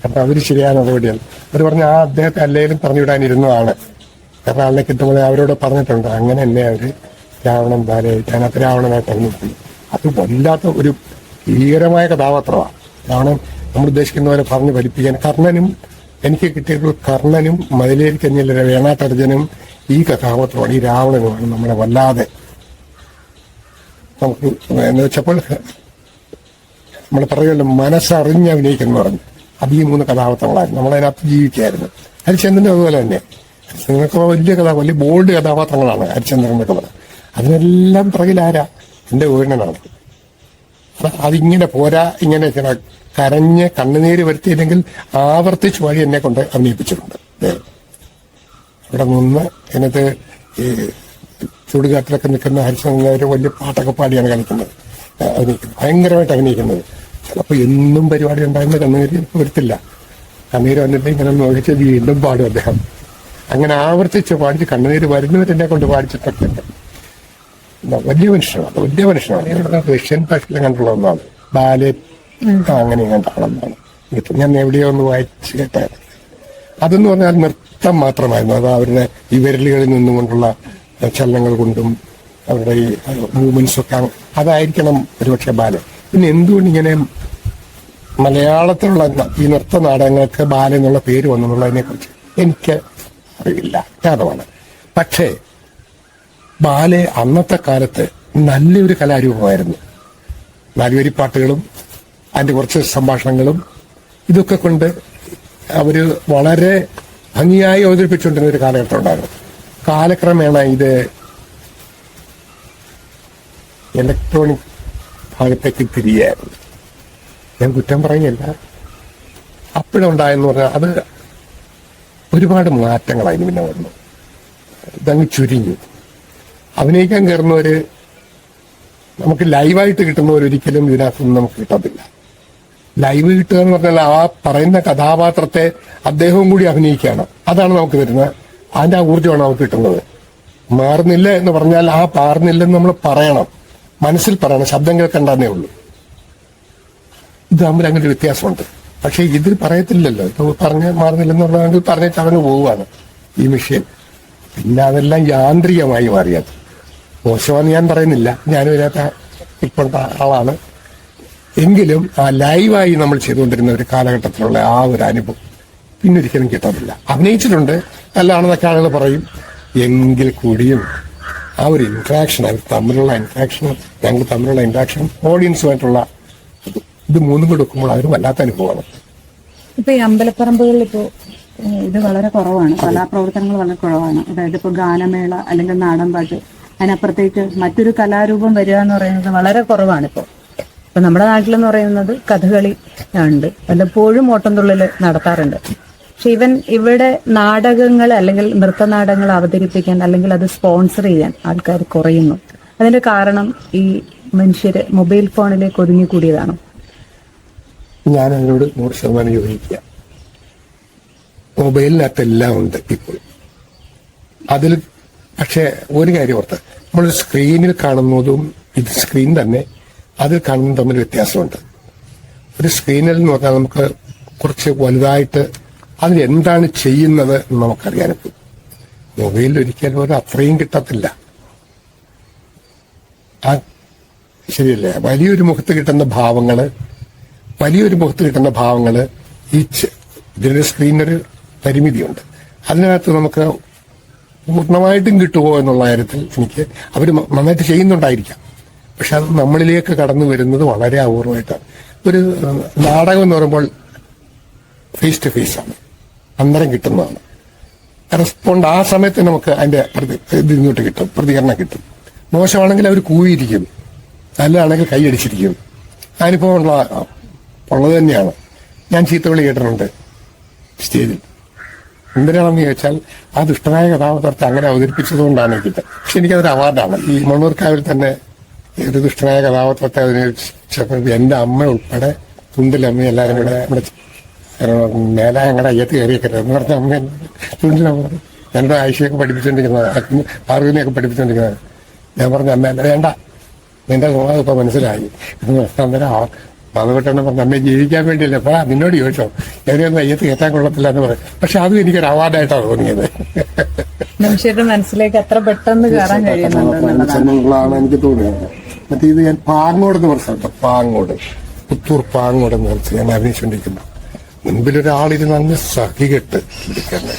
കാരണം അവർ ശരിയായ നടപടിയാണ്. അവർ പറഞ്ഞ ആ അദ്ദേഹത്തെ അല്ലെങ്കിലും പറഞ്ഞു വിടാനിരുന്നതാണ്. കാരണം ആളിനെ കിട്ടുമ്പോൾ അവരോട് പറഞ്ഞിട്ടുണ്ട്. അങ്ങനെ എന്നെ അവർ രാവണൻ ബാലയായിട്ട് അതിനകത്ത് രാവണനായിട്ട് ഇറങ്ങിപ്പോയി. അത് വല്ലാത്ത ഒരു ഭീകരമായ കഥാപാത്രമാണ്. രാവണൻ നമ്മൾ ഉദ്ദേശിക്കുന്ന പോലെ പറഞ്ഞ് പഠിപ്പിക്കാൻ കർണനും എനിക്ക് കിട്ടിയിട്ടുള്ള കർണനും മതിലേരി കഞ്ഞിലെ വേണാട്ടർജനും ഈ കഥാപാത്രമാണ്, ഈ രാവണനുമാണ് നമ്മളെ വല്ലാതെ നമുക്ക് എന്ന് വെച്ചപ്പോൾ നമ്മൾ പറയുമല്ലോ മനസ്സറിഞ്ഞ് അഭിനയിക്കുന്നു പറഞ്ഞു. അത് ഈ 3 കഥാപാത്രങ്ങളായിരുന്നു. നമ്മളതിനകത്ത് ജീവിക്കായിരുന്നു. ഹരിചന്ദ്രനും അതുപോലെ തന്നെ. ഹരിചന്ദ്രനൊക്കെ വലിയ ബോൾഡ് കഥാപാത്രങ്ങളാണ് ഹരിചന്ദ്രനൊക്കെ പറഞ്ഞത്. അതിനെല്ലാം പിറകിലാരാ? എന്റെ ഊരണനാണ്. അതിങ്ങനെ പോരാ, ഇങ്ങനെ കരഞ്ഞ് കണ്ണുനീര് വരുത്തിയില്ലെങ്കിൽ ആവർത്തിച്ച് വഴി എന്നെ കൊണ്ട് അഭിനയിപ്പിച്ചിട്ടുണ്ട്. അവിടെ നിന്ന് അതിനകത്ത് ഈ ചൂടുകാട്ടിലൊക്കെ നിൽക്കുന്ന ഹരിചന്ദ്രൻ വലിയ പാട്ടൊക്കെ പാടിയാണ് കളിക്കുന്നത്, അഭിനയിക്കുന്നത്, ഭയങ്കരമായിട്ട് അഭിനയിക്കുന്നത്. ചിലപ്പോൾ എന്നും പരിപാടി ഉണ്ടായിരുന്ന കണ്ണുനീര് വരത്തില്ല. കണ്ണീര് വന്നിട്ട് ഇങ്ങനെ നോക്കിച്ച് വീണ്ടും പാടും അദ്ദേഹം. അങ്ങനെ ആവർത്തിച്ച് പാടിച്ച് കണ്ണുനീര് വരുന്നവരെന്നെ കൊണ്ട് പാടിച്ചിട്ടൊക്കെ ഉണ്ട്. വലിയ മനുഷ്യനാണ്, വലിയ മനുഷ്യനാണ്. റഷ്യൻ ഭാഷയിൽ കണ്ടുള്ള ഒന്നാണ്. ബാലെ അങ്ങനെ കണ്ടാണെന്നാണ് ഞാൻ എവിടെയോ ഒന്ന് വായിച്ച് കേട്ടായിരുന്നു. അതെന്ന് പറഞ്ഞാൽ നൃത്തം മാത്രമായിരുന്നു. അത് അവരുടെ ഈ വിരലുകളിൽ നിന്നുകൊണ്ടുള്ള ചലനങ്ങൾ കൊണ്ടും അവരുടെ ഈ മൂവ്മെന്റ്സ് ഒക്കെ അതായിരിക്കണം ഒരുപക്ഷെ ബാലെ. പിന്നെ എന്തുകൊണ്ട് ഇങ്ങനെ മലയാളത്തിലുള്ള ഈ നൃത്ത നാടകങ്ങൾക്ക് ബാല എന്നുള്ള പേര് വന്നെന്നുള്ളതിനെ കുറിച്ച് എനിക്ക് അറിയില്ല, ജ്ഞാതമാണ്. പക്ഷേ ബാലെ അന്നത്തെ കാലത്ത് നല്ലൊരു കലാരൂപമായിരുന്നു. നാലുവരിപ്പാട്ടുകളും അതിന്റെ കുറച്ച് സംഭാഷണങ്ങളും ഇതൊക്കെ കൊണ്ട് അവര് വളരെ ഭംഗിയായി അവതരിപ്പിച്ചുകൊണ്ടിരുന്ന ഒരു കാലഘട്ടം ഉണ്ടായിരുന്നു. കാലക്രമേണ ഇത് ഇലക്ട്രോണിക് ഭാഗത്തേക്ക് തിരിയായിരുന്നു. ഞാൻ കുറ്റം പറയുകയല്ല, അപ്പോഴുണ്ടായെന്ന് പറഞ്ഞാൽ അത് ഒരുപാട് മാറ്റങ്ങൾ അതിന് പിന്നെ വന്നു. ഇതങ്ങ് ചുരുങ്ങി. അഭിനയിക്കാൻ കയറുന്നവര് നമുക്ക് ലൈവായിട്ട് കിട്ടുന്നവരൊരിക്കലും ഇതിനകത്തൊന്നും നമുക്ക് കിട്ടത്തില്ല. ലൈവ് കിട്ടുക എന്ന് പറഞ്ഞാൽ ആ പറയുന്ന കഥാപാത്രത്തെ അദ്ദേഹവും കൂടി അഭിനയിക്കുകയാണ്. അതാണ് നമുക്ക് തരുന്നത്. അതിന്റെ ആ ഊർജ്ജമാണ് നമുക്ക് കിട്ടുന്നത്. മാറുന്നില്ല എന്ന് പറഞ്ഞാൽ ആ മാറുന്നില്ലെന്ന് നമ്മൾ പറയണം, മനസ്സിൽ പറയണം, ശബ്ദം കേൾക്കണ്ടെന്നേ ഉള്ളൂ. ഇത് തമ്മിൽ അങ്ങനെ ഒരു വ്യത്യാസമുണ്ട്. പക്ഷെ ഇതിൽ പറയത്തില്ലല്ലോ. ഇപ്പൊ പറഞ്ഞ് മാറുന്നില്ലെന്ന് പറഞ്ഞാൽ പറഞ്ഞിട്ട് അവന് പോവുകയാണ് ഈ മെഷീൻ. പിന്നെ അതെല്ലാം യാന്ത്രികമായി മാറിയത്. മോശമാണെന്ന് ഞാൻ പറയുന്നില്ല, ഞാനും ഇതിനകത്ത് ഇപ്പോഴത്തെ ആളാണ്. എങ്കിലും ആ ലൈവായി നമ്മൾ ചെയ്തുകൊണ്ടിരുന്ന ഒരു കാലഘട്ടത്തിലുള്ള ആ ഒരു അനുഭവം പിന്നൊരിക്കലും കിട്ടാറില്ല. അഭിനയിച്ചിട്ടുണ്ട്, നല്ലതാണെന്നൊക്കെ ആളുകൾ പറയും. എങ്കിൽ കൂടിയും ആ ഒരു ഇന്ററാക്ഷൻ, അവർ തമ്മിലുള്ള ഇന്ററാക്ഷൻ, ഞങ്ങൾ തമ്മിലുള്ള ഇന്ററാക്ഷൻ, ഓഡിയൻസുമായിട്ടുള്ള ഇത് മൂന്നും കൂടെ വെക്കുമ്പോൾ അതൊരു വല്ലാത്ത അനുഭവമാണ്. ഇപ്പൊ ഈ അമ്പലപ്പറമ്പുകളിൽ ഇപ്പോ ഇത് വളരെ കുറവാണ്, കലാപ്രവർത്തനങ്ങൾ വളരെ കുറവാണ്. അതായത് ഇപ്പൊ ഗാനമേള അല്ലെങ്കിൽ നാടൻപാട്ട്, അതിനപ്പുറത്തേക്ക് മറ്റൊരു കലാരൂപം വരിക എന്ന് പറയുന്നത് വളരെ കുറവാണ് ഇപ്പൊ. ഇപ്പൊ നമ്മുടെ നാട്ടിലെന്ന് പറയുന്നത് കഥകളി ഉണ്ട്, വല്ലപ്പോഴും ഓട്ടംതുള്ളല് നടത്താറുണ്ട്. പക്ഷെ ഇവിടെ നാടകങ്ങൾ അല്ലെങ്കിൽ നൃത്തനാടകങ്ങൾ അവതരിപ്പിക്കാൻ അല്ലെങ്കിൽ അത് സ്പോൺസർ ചെയ്യാൻ ആൾക്കാർ കുറയുന്നു. അതിന്റെ കാരണം ഈ മനുഷ്യര് മൊബൈൽ ഫോണിലേക്ക് ഒതുങ്ങിക്കൂടിയതാണോ? ഞാൻ അതിനോട് 100% യോജിക്കുക. മൊബൈലിനകത്തെല്ലാം ഉണ്ട് ഇപ്പോൾ. അതിൽ പക്ഷെ ഒരു കാര്യം ഓർത്ത്, നമ്മൾ സ്ക്രീനിൽ കാണുന്നതും ഇത് സ്ക്രീൻ തന്നെ അതിൽ കാണുന്നതും തമ്മിൽ വ്യത്യാസമുണ്ട്. ഒരു സ്ക്രീനിൽ എന്ന് പറഞ്ഞാൽ നമുക്ക് കുറച്ച് വലുതായിട്ട് അതിൽ എന്താണ് ചെയ്യുന്നത് എന്ന് നമുക്കറിയാനൊക്കെ. മൊബൈലിൽ ഒരിക്കലും ഒരു അത്രയും കിട്ടത്തില്ല. ശരിയല്ലേ? വലിയൊരു മുഖത്ത് കിട്ടുന്ന ഭാവങ്ങള് ഇതിന്റെ സ്ക്രീനൊരു പരിമിതിയുണ്ട്. അതിനകത്ത് നമുക്ക് പൂർണ്ണമായിട്ടും കിട്ടുമോ എന്നുള്ള കാര്യത്തിൽ എനിക്ക് അവർ നന്നായിട്ട് ചെയ്യുന്നുണ്ടായിരിക്കാം. പക്ഷെ അത് നമ്മളിലേക്ക് കടന്നു വരുന്നത് വളരെ അപൂർവമായിട്ടാണ്. ഒരു നാടകം എന്ന് പറയുമ്പോൾ ഫേസ് ടു ഫേസ് ആണ്, അന്നേരം കിട്ടുന്നതാണ്. റെസ്പോണ്ട് ആ സമയത്ത് നമുക്ക് അതിന്റെ ഇങ്ങോട്ട് കിട്ടും, പ്രതികരണം കിട്ടും. മോശമാണെങ്കിൽ അവർ കൂവിയിരിക്കും, നല്ലതാണെങ്കിൽ കൈയടിച്ചിരിക്കും. അനുഭവം ഉള്ളത് തന്നെയാണ്. ഞാൻ ചീത്തവിളി കേട്ടിട്ടുണ്ട് സ്റ്റേജിൽ. എന്തിനാണെന്ന് ചോദിച്ചാൽ ആ ദുഷ്ടനായ കഥാപാത്രത്തെ അങ്ങനെ അവതരിപ്പിച്ചതുകൊണ്ടാണ് കിട്ടുക. പക്ഷെ എനിക്കതൊരു അവാർഡാണ്. ഈ മണ്ണൂർക്കാവിൽ തന്നെ ഒരു ദുഷ്ടനായ കഥാപാത്രത്തെ അവതരിപ്പിച്ചപ്പോൾ എന്റെ അമ്മ ഉൾപ്പെടെ തുണ്ടിലമ്മ എല്ലാവരും കൂടെ നമ്മുടെ മേല ഞങ്ങളുടെ അയ്യത്ത് കയറിയൊക്കെ എന്ന് പറഞ്ഞ അമ്മ തുണ്ടിലമ്മ എന്റെ ആഴ്ചയൊക്കെ പഠിപ്പിച്ചുകൊണ്ടിരിക്കുന്നത്, പാർവതിനെയൊക്കെ പഠിപ്പിച്ചുകൊണ്ടിരിക്കുന്നത്. ഞാൻ പറഞ്ഞ അമ്മ വേണ്ട, നിന്റെ സ്വഭാവം ഇപ്പൊ മനസ്സിലായി. അന്നേരം മതപെട്ടെന്ന് പറഞ്ഞ അമ്മയെ ജീവിക്കാൻ വേണ്ടിയല്ലേ, അപ്പൊ നിന്നോട് ചോദിച്ചോ എവിടെയൊന്നും അയ്യത്ത് കയറ്റാൻ കൊള്ളത്തില്ല എന്ന് പറയും. പക്ഷെ അതും എനിക്കൊരു അവാർഡായിട്ടാണ് തോന്നിയത്. മനുഷ്യരുടെ മനസ്സിലേക്ക് അത്ര പെട്ടെന്ന് കയറാൻ കഴിയുന്നുള്ളതാണ് എനിക്ക് തോന്നിയത്. മറ്റേ ഇത് ഞാൻ പാങ്ങോട് എന്ന് പറഞ്ഞ സ്ഥലത്ത്, പുത്തൂർ പാങ്ങോട് എന്ന് പറഞ്ഞ് ഞാൻ അഭിനയിച്ചുകൊണ്ടിരിക്കുന്നു. മുൻപിലൊരാളിരുന്ന് അങ്ങ് സഹികെട്ട് ഇരിക്കുന്നത്.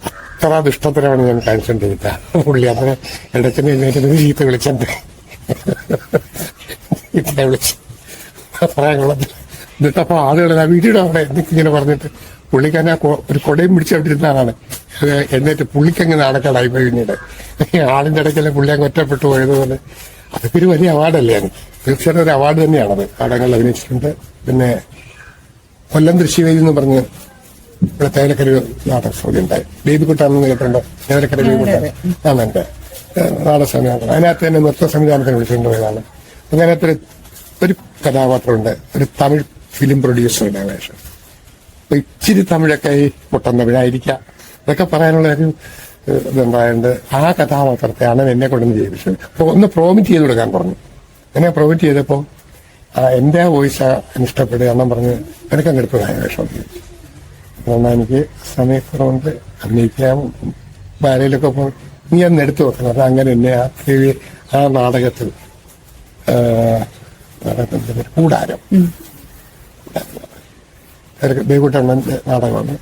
അത്ര ദുഷ്ടത്തിലാണ് ഞാൻ കാണിച്ചുകൊണ്ടിരിക്കുക. പുള്ളി അന്നേരം ഇടച്ചനെ എഴുന്നേറ്റ് ചീത്ത വിളിച്ചിട്ട് വിളിച്ചു പറയാനുള്ള എന്നിട്ടപ്പോ ആളുകൾ വീട്ടിയുടെ അവിടെ എനിക്കിങ്ങനെ പറഞ്ഞിട്ട് പുള്ളിക്ക് ഞാൻ ഒരു കൊടയും പിടിച്ചോണ്ടിരുന്നതാണ്. എന്നിട്ട് പുള്ളിക്കങ്ങ് നാടക്കടായി പിന്നീട് ആളിന്റെ ഇടയ്ക്കല്ലേ പുള്ളി അങ്ങ് ഒറ്റപ്പെട്ടു പോയതുപോലെ. അതൊക്കെ ഒരു വലിയ അവാർഡല്ലേ? തീർച്ചയായിട്ടും ഒരു അവാർഡ് തന്നെയാണത്. നാടകങ്ങൾ അഭിനയിച്ചിട്ടുണ്ട്. പിന്നെ കൊല്ലം ദൃശ്യവേദി എന്ന് പറഞ്ഞ് ഇവിടെ തേലക്കര നാടക സമിതി ഉണ്ടായി. ബേബിക്കുട്ടാണെന്ന് കേട്ടിട്ടുണ്ടോ? തേലക്കര ബേബിക്കുട്ടാണ് എന്റെ നാടക സംവിധാനം. അതിനകത്ത് തന്നെ നൃത്ത സംവിധാനത്തിന് വിളിച്ചുകൊണ്ട് പോയതാണ്. അതിനകത്തൊരു ഒരു കഥാപാത്രമുണ്ട്, ഒരു തമിഴ് ഫിലിം പ്രൊഡ്യൂസറുടെ വേഷം. അപ്പൊ ഇച്ചിരി തമിഴൊക്കെ ഈ പൊട്ടന്തമിഴായിരിക്കാം ഇതൊക്കെ പറയാനുള്ള ഒരു ഇതുണ്ടായത്. ആ കഥാപാത്രത്തെയാണ് എന്നെ കൊണ്ടൊന്ന് ചെയ്യിപ്പിച്ചത്. അപ്പൊ ഒന്ന് പ്രോമിറ്റ് ചെയ്ത് കൊടുക്കാൻ പറഞ്ഞു. എന്നെ പ്രോമിറ്റ് ചെയ്തപ്പോ എന്റെ വോയിസ് ഇഷ്ടപ്പെടുക എണ്ണം പറഞ്ഞ് എനിക്കങ്ങെടുപ്പ് വേഷം. അതുകൊണ്ട് എനിക്ക് സമയക്കുറവുണ്ട്, അഭിനയിക്കാൻ ഭാര്യയിലൊക്കെ പോകും. നീ അന്ന് എടുത്തു വെക്കണം. അങ്ങനെ എന്നെ ആ നാടകത്തിൽ കൂടാരം ബേബിക്കുട്ടണ്ണന്റെ നാടകമാണ്.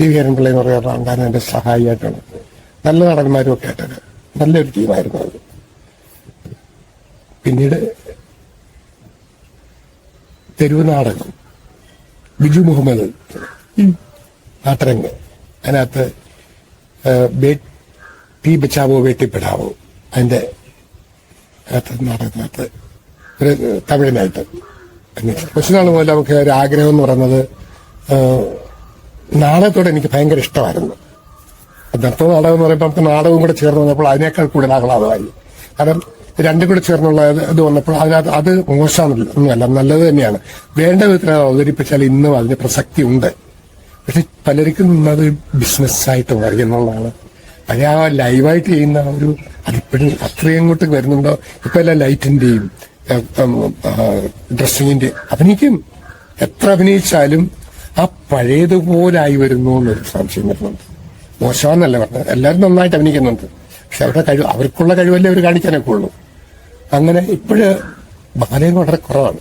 രവിഹരൻ പിള്ള എന്ന് പറയുന്ന ആൾക്കാരൻ എന്റെ സഹായിയായിട്ടാണ്. നല്ല നടന്മാരും ഒക്കെ ആയിട്ടൊരു നല്ലൊരു ടീമായിരുന്നു അത്. പിന്നീട് തെരുവ് നാടകം, ബിജു മുഹമ്മദ് നാട്ടരങ്ങ്, അതിനകത്ത് ബേട്ടി ബച്ചാവോ ബേട്ടി പെടാവോ അതിന്റെ നാടകത്തിനകത്ത് ഒരു തമിഴിനായിട്ട് കൊച്ചുനാൾ പോലെ നമുക്ക് ഒരു ആഗ്രഹം എന്ന് പറയുന്നത് നാടകത്തോടെ എനിക്ക് ഭയങ്കര ഇഷ്ടമായിരുന്നു. നൃത്ത നാടകം എന്ന് പറയുമ്പോൾ നമുക്ക് നാടകവും കൂടെ ചേർന്ന് വന്നപ്പോൾ അതിനേക്കാൾ കൂടുതൽ ആഹ്ലാദമായി. കാരണം രണ്ടും കൂടെ ചേർന്നുള്ള ഇത് വന്നപ്പോൾ അതിനകത്ത് അത് മോശമൊന്നുമല്ല, നല്ലത് തന്നെയാണ്. വേണ്ട വിധത്തിൽ അവതരിപ്പിച്ചാൽ ഇന്നും അതിന് പ്രസക്തി ഉണ്ട്. പക്ഷെ പലർക്കും അത് ബിസിനസ്സായിട്ട് മാറി എന്നുള്ളതാണ് പഴയ ആ ലൈവായിട്ട് ചെയ്യുന്ന ഒരു അതിപ്പോഴും അത്രയും അങ്ങോട്ട് വരുന്നുണ്ടോ? ഇപ്പൊ എല്ലാം ലൈറ്റിന്റെയും ഡ്രസ്സിങ്ങിന്റെയും അഭിനയിക്കും. എത്ര അഭിനയിച്ചാലും ആ പഴയതുപോലായി വരുന്നു എന്നൊരു സംശയം വരുന്നുണ്ട്. മോശമാണെന്നല്ല പറഞ്ഞത്, എല്ലാവരും നന്നായിട്ട് അഭിനയിക്കുന്നുണ്ട്. പക്ഷെ അവരുടെ കഴിവ്, അവർക്കുള്ള കഴിവല്ലേ അവർ കാണിക്കാനൊക്കെ ഉള്ളൂ. അങ്ങനെ ഇപ്പോഴ് ബാലയും വളരെ കുറവാണ്.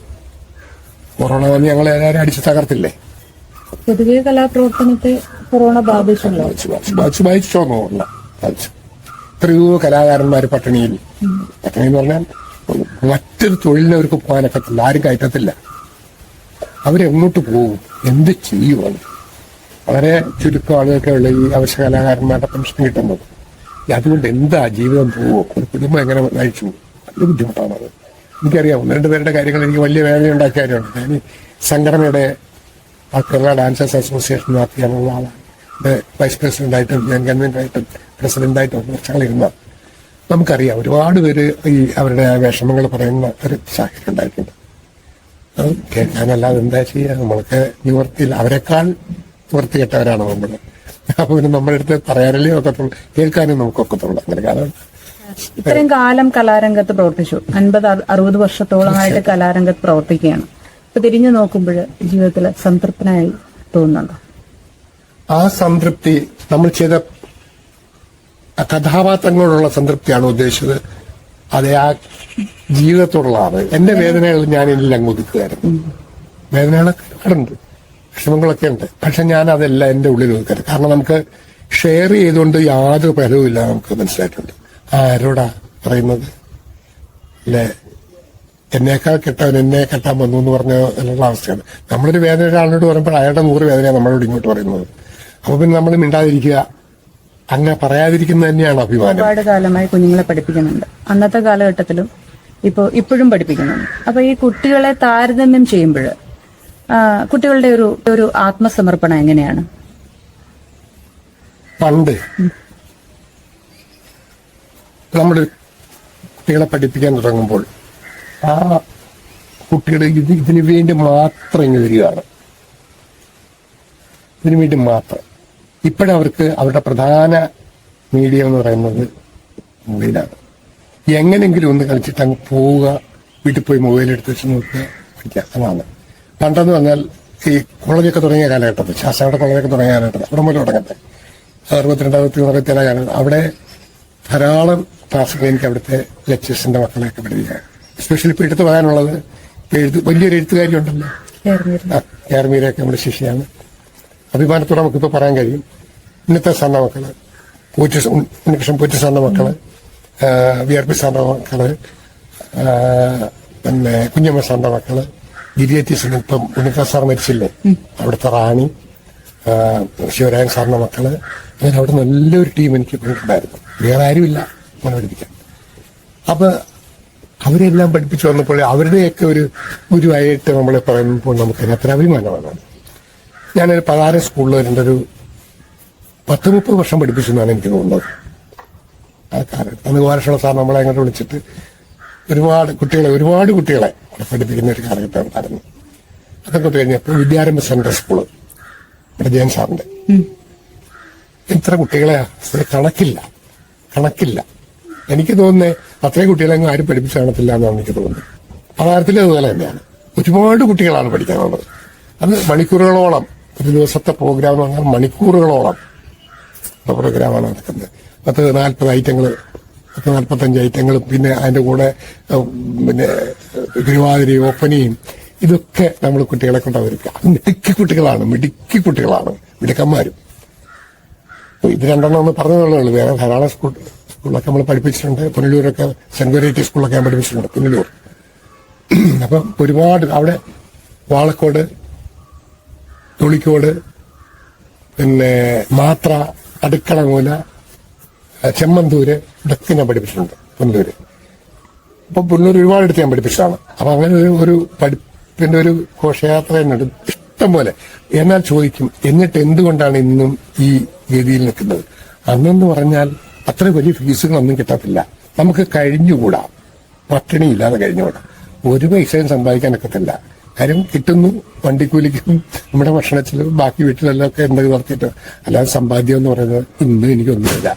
കൊറോണ വന്ന് ഞങ്ങളെ എല്ലാവരും അടിച്ച് തകർത്തില്ലേ. പൊതുവെ കലാപ്രവർത്തനത്തെ കൊറോണ ബാധിച്ചല്ലോ. ബാധിച്ചോന്നോ? ബാധിച്ചു. എത്രയോ കലാകാരന്മാർ പട്ടിണി എന്ന് പറഞ്ഞാൽ മറ്റൊരു തൊഴിലിനെ അവർക്ക് പോകാനൊക്കത്തില്ല, ആരും കയറ്റത്തില്ല. അവരെങ്ങോട്ട് പോകും? എന്ത് ചെയ്യുവാണ്? വളരെ ചുരുക്കം ആളുകൾക്ക് ഉള്ള ഈ അവശ്യ കലാകാരന്മാരുടെ പെൻഷൻ കിട്ടുന്നത്. അതുകൊണ്ട് എന്താ ജീവിതം പോവോ? ഒരു കുടുംബം എങ്ങനെ നയിച്ചു? നല്ല ബുദ്ധിമുട്ടാണത്. എനിക്കറിയാം, 1-2 പേരുടെ കാര്യങ്ങൾ എനിക്ക് വലിയ വേദന ഉണ്ടാക്കിയ കാര്യമാണ്. ഞാൻ സംഘടനയുടെ കേരള ഡാൻസേഴ്സ് അസോസിയേഷൻ നടത്തിയാനുള്ള ആളാണ്. വൈസ് പ്രസിഡന്റായിട്ടും ജനറൽ കൺവീനറായിട്ടും പ്രസിഡന്റായിട്ടും വർഷങ്ങളിരുന്ന നമുക്കറിയാം, ഒരുപാട് പേര് ഈ അവരുടെ വിഷമങ്ങൾ പറയുന്ന ഒരു സാഹചര്യം ഉണ്ടായിട്ടുണ്ട്. അത് കേൾക്കാനല്ലാതെ എന്താ ചെയ്യുക? നമ്മൾക്ക് നിവർത്തിയില്ല. അവരെക്കാൾ നിവർത്തി കെട്ടവരാണ് നമ്മൾ. അപ്പൊ പിന്നെ നമ്മുടെ അടുത്ത് പറയാനല്ലേ ഒക്കത്തുള്ളൂ, കേൾക്കാനും നമുക്കൊക്കത്തുള്ളൂ. അങ്ങനെ കാരണം ഇത്രയും കാലം കലാരംഗത്ത് പ്രവർത്തിച്ചു, 50-60 വർഷത്തോളമായിട്ട് കലാരംഗത്ത് പ്രവർത്തിക്കുകയാണ്. ഇപ്പൊ തിരിഞ്ഞു നോക്കുമ്പോൾ ജീവിതത്തിൽ സംതൃപ്തനായി തോന്നുന്നുണ്ടോ? ആ സംതൃപ്തി നമ്മൾ ചെയ്ത കഥാപാത്രങ്ങളോടുള്ള സംതൃപ്തിയാണ് ഉദ്ദേശിച്ചത്. അതെ, ആ ജീവിതത്തോടുള്ളതാണ്. എന്റെ വേദനകൾ ഞാൻ എന്നിൽ അങ്ങ് ഒതുക്കുമായിരുന്നു. വേദനകളൊക്കെ ഉണ്ട്, വിഷമങ്ങളൊക്കെ ഉണ്ട്. പക്ഷെ ഞാൻ അതെല്ലാം എന്റെ ഉള്ളിൽ ഒതുക്കരുത്. കാരണം നമുക്ക് ഷെയർ ചെയ്തുകൊണ്ട് യാതൊരു ഫലവും ഇല്ല. നമുക്ക് മനസ്സിലായിട്ടുണ്ട്. ആരോടാ പറയുന്നത് അല്ലേ? എന്നേക്കാൾ കെട്ടവൻ എന്നെ കെട്ടാൻ വന്നു എന്ന് പറഞ്ഞ എന്നുള്ള അവസ്ഥയാണ്. നമ്മളൊരു വേദന ഒരാളോട് പറയുമ്പോൾ അയാളുടെ 100 വേദനയാണ് നമ്മളോട് ഇങ്ങോട്ട് പറയുന്നത്. അപ്പൊ പിന്നെ നമ്മൾ മിണ്ടാതിരിക്കുക, അങ്ങനെ പറയാതിരിക്കുന്നത് തന്നെയാണ് അഭിമാനം. ഒരുപാട് കാലമായി കുഞ്ഞുങ്ങളെ പഠിപ്പിക്കുന്നുണ്ട്, അന്നത്തെ കാലഘട്ടത്തിലും ഇപ്പോഴും പഠിപ്പിക്കുന്നുണ്ട്. അപ്പൊ ഈ കുട്ടികളെ താരതമ്യം ചെയ്യുമ്പോൾ കുട്ടികളുടെ ഒരു ആത്മസമർപ്പണം എങ്ങനെയാണ്? പണ്ട് നമ്മൾ കുട്ടികളെ പഠിപ്പിക്കാൻ തുടങ്ങുമ്പോൾ ആ കുട്ടികൾ ഇതിനു വേണ്ടി മാത്രം ഇങ്ങനെ വരികയാണ്, ഇതിനു വേണ്ടി മാത്രം. ഇപ്പോഴവർക്ക് അവരുടെ പ്രധാന മീഡിയം എന്ന് പറയുന്നത് മൊബൈലാണ്. എങ്ങനെങ്കിലും ഒന്ന് കളിച്ചിട്ട് അങ്ങ് പോവുക, വീട്ടിൽ പോയി മൊബൈൽ എടുത്ത് വെച്ച് നോക്കുക, പഠിക്കുക. അതാണ്. പണ്ടെന്ന് പറഞ്ഞാൽ ഈ കോളേജൊക്കെ തുടങ്ങിയ കാലഘട്ടത്തിൽ, ശാസ്ത്രയുടെ കോളേജൊക്കെ തുടങ്ങിയ കാലഘട്ടത്തിൽ, അവിടെ മുതൽ തുടങ്ങട്ടെ 62-67 കാലഘട്ടം, അവിടെ ധാരാളം ക്ലാസ്സുകൾ എനിക്ക് അവിടുത്തെ ലെക്ചേഴ്സിന്റെ മക്കളെയൊക്കെ പഠിപ്പിക്കുക. എസ്പെഷ്യലി ഇപ്പൊ എടുത്തു പറയാനുള്ളത് വലിയൊരു എഴുത്തുകാരി ഉണ്ടല്ലോ, കേർമീരൊക്കെ നമ്മുടെ ശിഷ്യയാണ്. അഭിമാനത്തോടെ നമുക്കിപ്പോ പറയാൻ കഴിയും. ഇന്നത്തെ സാറിന്റെ മക്കള്, ഉണ്ണികൃഷ്ണൻ പോറ്റി സാറിന്റെ മക്കള്, VRP സാറിന്റെ മക്കള്, പിന്നെ കുഞ്ഞമ്മ സാറിന്റെ മക്കള്, ഗിരിയറ്റീസിന് ഇപ്പം ഉണ്ണികൃഷ്ണൻ സാർ മരിച്ചില്ലേ, അവിടുത്തെ റാണി, ശിവരായൻ സാറിന്റെ മക്കള്, അങ്ങനെ അവിടെ നല്ലൊരു ടീം എനിക്ക് ഉണ്ടായിരുന്നു. വേറെ ആരുമില്ല നമ്മളെ പഠിപ്പിക്കാൻ. അപ്പൊ അവരെല്ലാം പഠിപ്പിച്ചു വന്നപ്പോൾ അവരുടെയൊക്കെ ഒരു ഗുരുവായിട്ട് നമ്മൾ പറയുമ്പോൾ നമുക്ക് അതിനത്ര അഭിമാനമാണ്. ഞാനൊരു പതാരം സ്കൂളിൽ ഒരു 10-30 വർഷം പഠിപ്പിച്ചു എന്നാണ് എനിക്ക് തോന്നുന്നത്. ആ കാലത്ത് അന്ന് ഗോപാലകൃഷ്ണ സാർ നമ്മളെ അങ്ങോട്ട് വിളിച്ചിട്ട് ഒരുപാട് കുട്ടികളെ പഠിപ്പിക്കുന്ന ഒരു കാലഘട്ടം ഉണ്ടായിരുന്നു. അതൊക്കെ കഴിഞ്ഞപ്പോൾ വിദ്യാരംഭ സെൻട്രൽ സ്കൂള് ഇവിടെ ജയൻ സാറിന്റെ എത്ര കുട്ടികളെ കണക്കില്ല. എനിക്ക് തോന്നുന്നത് അത്രയും കുട്ടികളെങ്ങും ആരും പഠിപ്പിച്ചു കാണത്തില്ല എന്നാണ് എനിക്ക് തോന്നുന്നത്. പതാരത്തിലും അതുപോലെ തന്നെയാണ്. ഒരുപാട് കുട്ടികളാണ് പഠിക്കാനുള്ളത്. അത് മണിക്കൂറുകളോളം, ഒരു ദിവസത്തെ പ്രോഗ്രാം എന്ന് പറഞ്ഞാൽ മണിക്കൂറുകളോളം പ്രോഗ്രാമാണ് നടക്കുന്നത്. 40 ഐറ്റങ്ങൾ, 45 ഐറ്റങ്ങളും, പിന്നെ അതിന്റെ കൂടെ പിന്നെ തിരുവാതിരയും ഒപ്പനയും ഇതൊക്കെ നമ്മൾ കുട്ടികളെ കൊണ്ട് അവർക്ക് മിടുക്കി കുട്ടികളാണ്, മിടുക്കന്മാരും. ഇത് 2 ഒന്ന് പറഞ്ഞതേ ഉള്ളൂ. വേറെ ധാരാളം സ്കൂളിലൊക്കെ നമ്മൾ പഠിപ്പിച്ചിട്ടുണ്ട്. പുനലൂരൊക്കെ സെന്റ് വെറൈറ്റി സ്കൂളിലൊക്കെ ഞാൻ പഠിപ്പിച്ചിട്ടുണ്ട്, പുനലൂർ. അപ്പം ഒരുപാട് അവിടെ വാളക്കോട്, തുളിക്കോട്, പിന്നെ മാത്ര, അടുക്കളമൂല, ചെമ്മന്തൂര്, ഇതൊക്കെ ഞാൻ പഠിപ്പിച്ചിട്ടുണ്ട് പുനലൂര്. അപ്പൊ പുനലൂർ ഒരുപാടെടുത്ത് ഞാൻ പഠിപ്പിച്ചതാണ്. അപ്പൊ അങ്ങനെ ഒരു പഠിപ്പിന്റെ ഒരു ഘോഷയാത്ര എന്നുണ്ട് ഇഷ്ടം പോലെ. എന്നാൽ ചോദിക്കും, എന്നിട്ട് എന്തുകൊണ്ടാണ് ഇന്നും ഈ വേദിയിൽ നിൽക്കുന്നത്? അന്നെന്ന് പറഞ്ഞാൽ അത്ര വലിയ ഫീസുകളൊന്നും കിട്ടത്തില്ല, നമുക്ക് കഴിഞ്ഞുകൂടാ, പട്ടിണിയില്ലാതെ കഴിഞ്ഞുകൂടാ, ഒരു പൈസയും സമ്പാദിക്കാനൊക്കത്തില്ല. കാര്യം കിട്ടുന്നു, വണ്ടിക്കൂലിക്കും നമ്മുടെ ഭക്ഷണത്തിലും ബാക്കി വീട്ടിലെല്ലാം ഒക്കെ എന്തൊക്കെ നടത്തിയിട്ട്, അല്ലാതെ സമ്പാദ്യം എന്ന് പറയുന്നത് ഇന്ന് എനിക്കൊന്നുമില്ല.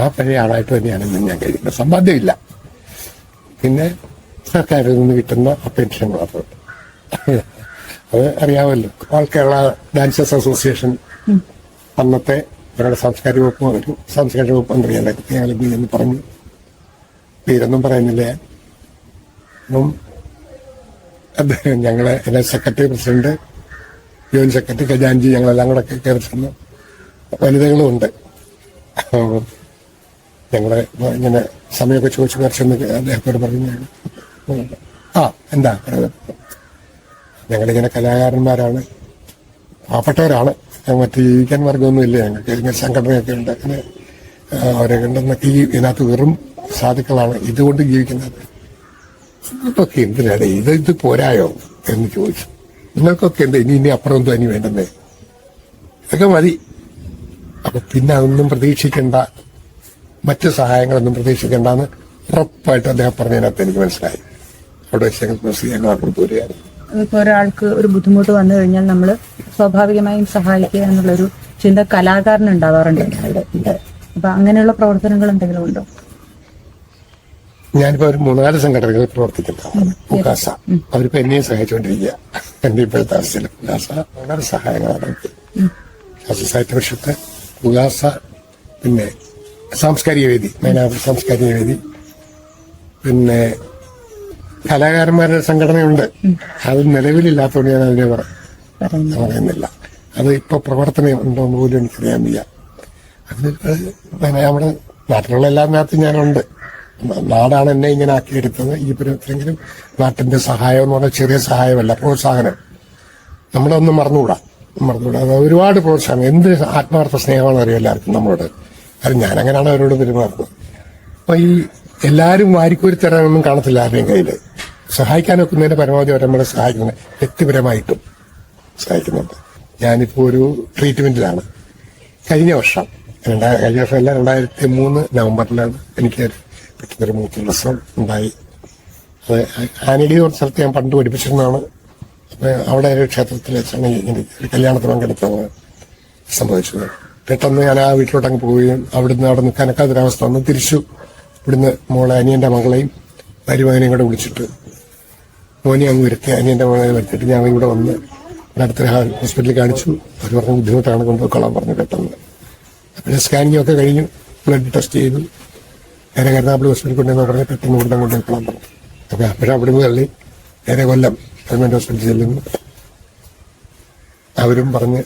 ആ പഴയ ആളായിട്ട് തന്നെയാണ് ഇന്ന് ഞാൻ കഴിയുന്നത്. സമ്പാദ്യമില്ല, പിന്നെ സർക്കാരിൽ നിന്ന് കിട്ടുന്ന പെൻഷൻ മാത്രം. അത് അറിയാമല്ലോ. ഓൾ കേരള ഡാൻസേഴ്സ് അസോസിയേഷൻ അന്നത്തെ ഞങ്ങളുടെ സാംസ്കാരിക വകുപ്പ് മന്ത്രിയാണ് ഞങ്ങൾ എന്ന് പറഞ്ഞു. പേരൊന്നും പറയുന്നില്ല. അപ്പം അദ്ദേഹം ഞങ്ങളെ എന്നെ സെക്രട്ടറി, പ്രസിഡന്റ്, യൂണിയൻ സെക്രട്ടറി, ഖജാൻജി, ഞങ്ങളെല്ലാം കൂടെ കയറി ചെന്ന് വനിതകളും ഉണ്ട്. ഞങ്ങളെ ഇങ്ങനെ സമയമൊക്കെ ചോദിച്ചു കുറച്ചൊന്ന് അദ്ദേഹത്തോട് പറഞ്ഞു. എന്താ ഞങ്ങളിങ്ങനെ കലാകാരന്മാരാണ്, പാവപ്പെട്ടവരാണ്, മറ്റു ജീവിക്കാൻ മാർഗമൊന്നും ഇല്ല, ഞങ്ങൾക്ക് ഇങ്ങനെ സംഘടനയൊക്കെ ഉണ്ട്, അങ്ങനെ അവരെ കണ്ടെന്നൊക്കെ ഇതിനകത്ത് വെറും സാധുക്കളാണ് ഇതുകൊണ്ട് ജീവിക്കുന്നത്. നിങ്ങൾക്കൊക്കെ എന്തിനാണ് ഇത് പോരായോ എന്ന് ചോദിച്ചു. നിങ്ങൾക്കൊക്കെ എന്താ ഇനി അപ്പുറം എന്തോ ഇനി വേണ്ടെന്നേ, ഇതൊക്കെ മതി. അപ്പൊ പിന്നെ അതൊന്നും പ്രതീക്ഷിക്കേണ്ട, മറ്റു സഹായങ്ങളൊന്നും പ്രതീക്ഷിക്കേണ്ടെന്ന് ഉറപ്പായിട്ട് അദ്ദേഹം പറഞ്ഞതിനകത്ത് എനിക്ക് മനസ്സിലായി. അവിടെ വെച്ച് ഞങ്ങൾ അങ്ങോട്ട് പോരുകയായിരുന്നു. ഇപ്പൊ ഒരാൾക്ക് ഒരു ബുദ്ധിമുട്ട് വന്നു കഴിഞ്ഞാൽ നമ്മൾ സ്വാഭാവികമായും സഹായിക്കുക എന്നുള്ളൊരു ചിന്ത കലാകാരന് ഉണ്ടാവാറുണ്ട്. അപ്പൊ അങ്ങനെയുള്ള പ്രവർത്തനങ്ങൾ എന്തെങ്കിലും ഉണ്ടോ? ഞാനിപ്പോ ഒരു 3-4 സംഘടനകളിൽ പ്രവർത്തിക്കുന്നതാണ്. ഉകാസ അവരിപ്പോ എന്നെയും സഹായിച്ചുകൊണ്ടിരിക്കുക. എന്റെ ഇപ്പോഴത്തെ അവസ്ഥയിൽ ഉകാസ വളരെ സഹായങ്ങളാണ്. ശാസ്ത്ര സാഹിത്യ പരിഷത്ത്, ഉകാസ, പിന്നെ സാംസ്കാരിക വേദി, മൈനാപുരം സാംസ്കാരിക വേദി, പിന്നെ കലാകാരന്മാരുടെ സംഘടനയുണ്ട്. അത് നിലവിലില്ലാത്തതുകൊണ്ട് ഞാൻ അതിനെ പറയുന്നില്ല. അത് ഇപ്പൊ പ്രവർത്തനം ഉണ്ടോന്ന് പോലും എനിക്കറിയാൻ വയ്യ. അത് നമ്മുടെ നാട്ടിലുള്ള എല്ലാത്തിനകത്തും ഞാനുണ്ട്. നാടാണ് എന്നെ ഇങ്ങനെ ആക്കിയെടുത്തത്. ഈ പരുവത്തിലെങ്കിലും നാട്ടിന്റെ സഹായം എന്ന് പറഞ്ഞാൽ ചെറിയ സഹായമല്ല, പ്രോത്സാഹനം. നമ്മളൊന്നും മറന്നുകൂടാ. അത് ഒരുപാട് പ്രോത്സാഹനം, എന്ത് ആത്മാർത്ഥ സ്നേഹമാണ് അറിയാം എല്ലാവർക്കും നമ്മളോട്. അത് ഞാനങ്ങനെയാണ് അവരോട് പെരുമാറുന്നത്. അപ്പൊ ഈ എല്ലാവരും വാരിക്കോരി തരാനൊന്നും കാണത്തില്ല ആരുടെയും കയ്യിൽ. സഹായിക്കാനൊക്കുന്നതിന്റെ പരമാവധി അവർ നമ്മളെ സഹായിക്കുന്നത്, വ്യക്തിപരമായിട്ടും സഹായിക്കുന്നുണ്ട്. ഞാനിപ്പോ ഒരു ട്രീറ്റ്മെന്റിലാണ്. കഴിഞ്ഞ വർഷം അല്ല, 2003 നവംബറിലാണ് എനിക്ക് പെട്ടെന്നൊരു മൂത്ര പ്രശ്നം ഉണ്ടായി. അത് ആനടി ഒരു സ്ഥലത്ത് ഞാൻ പണ്ട് പഠിപ്പിച്ചിരുന്നതാണ്. അപ്പൊ അവിടെ ഒരു ക്ഷേത്രത്തിൽ വെച്ചാണ് ഒരു കല്യാണത്തിന് പങ്കെടുത്തത് സംഭവിച്ചത്. പെട്ടെന്ന് ഞാൻ ആ വീട്ടിലോട്ട് അങ്ങ് പോവുകയും അവിടുന്ന് അവിടെ നിൽക്കാനൊക്കാത്തൊരവസ്ഥ വന്ന് തിരിച്ചു ഇവിടുന്ന് മോളെ അനിയന്റെ മകളെയും മരുമകനെയും കൂടെ വിളിച്ചിട്ട് മോനെ അങ്ങ് വരുത്തി, അനിയന്റെ മകളെ വരുത്തിയിട്ട് ഞാൻ ഇവിടെ വന്ന് അടുത്തൊരു ഹോസ്പിറ്റലിൽ കാണിച്ചു. അവർ പറഞ്ഞ ബുദ്ധിമുട്ടാണ്, കൊണ്ടുപോയിക്കൊള്ളാൻ പറഞ്ഞു. പെട്ടെന്ന് പിന്നെ സ്കാനിങ് ഒക്കെ കഴിഞ്ഞു, ബ്ലഡ് ടെസ്റ്റ് ചെയ്തു. നേരെ കരുനാഗപ്പള്ളി ഹോസ്പിറ്റലിൽ കൊണ്ടുവന്ന് പറഞ്ഞ് പെട്ടെന്ന് ഇവിടുന്ന് കൊണ്ടുപോയിക്കൊള്ളാൻ പറഞ്ഞു. അപ്പൊ അപ്പോഴും അവിടുന്ന് തള്ളി നേരെ കൊല്ലം ഗവൺമെന്റ് ഹോസ്പിറ്റലിൽ ചെല്ലുന്നു. അവരും പറഞ്ഞ്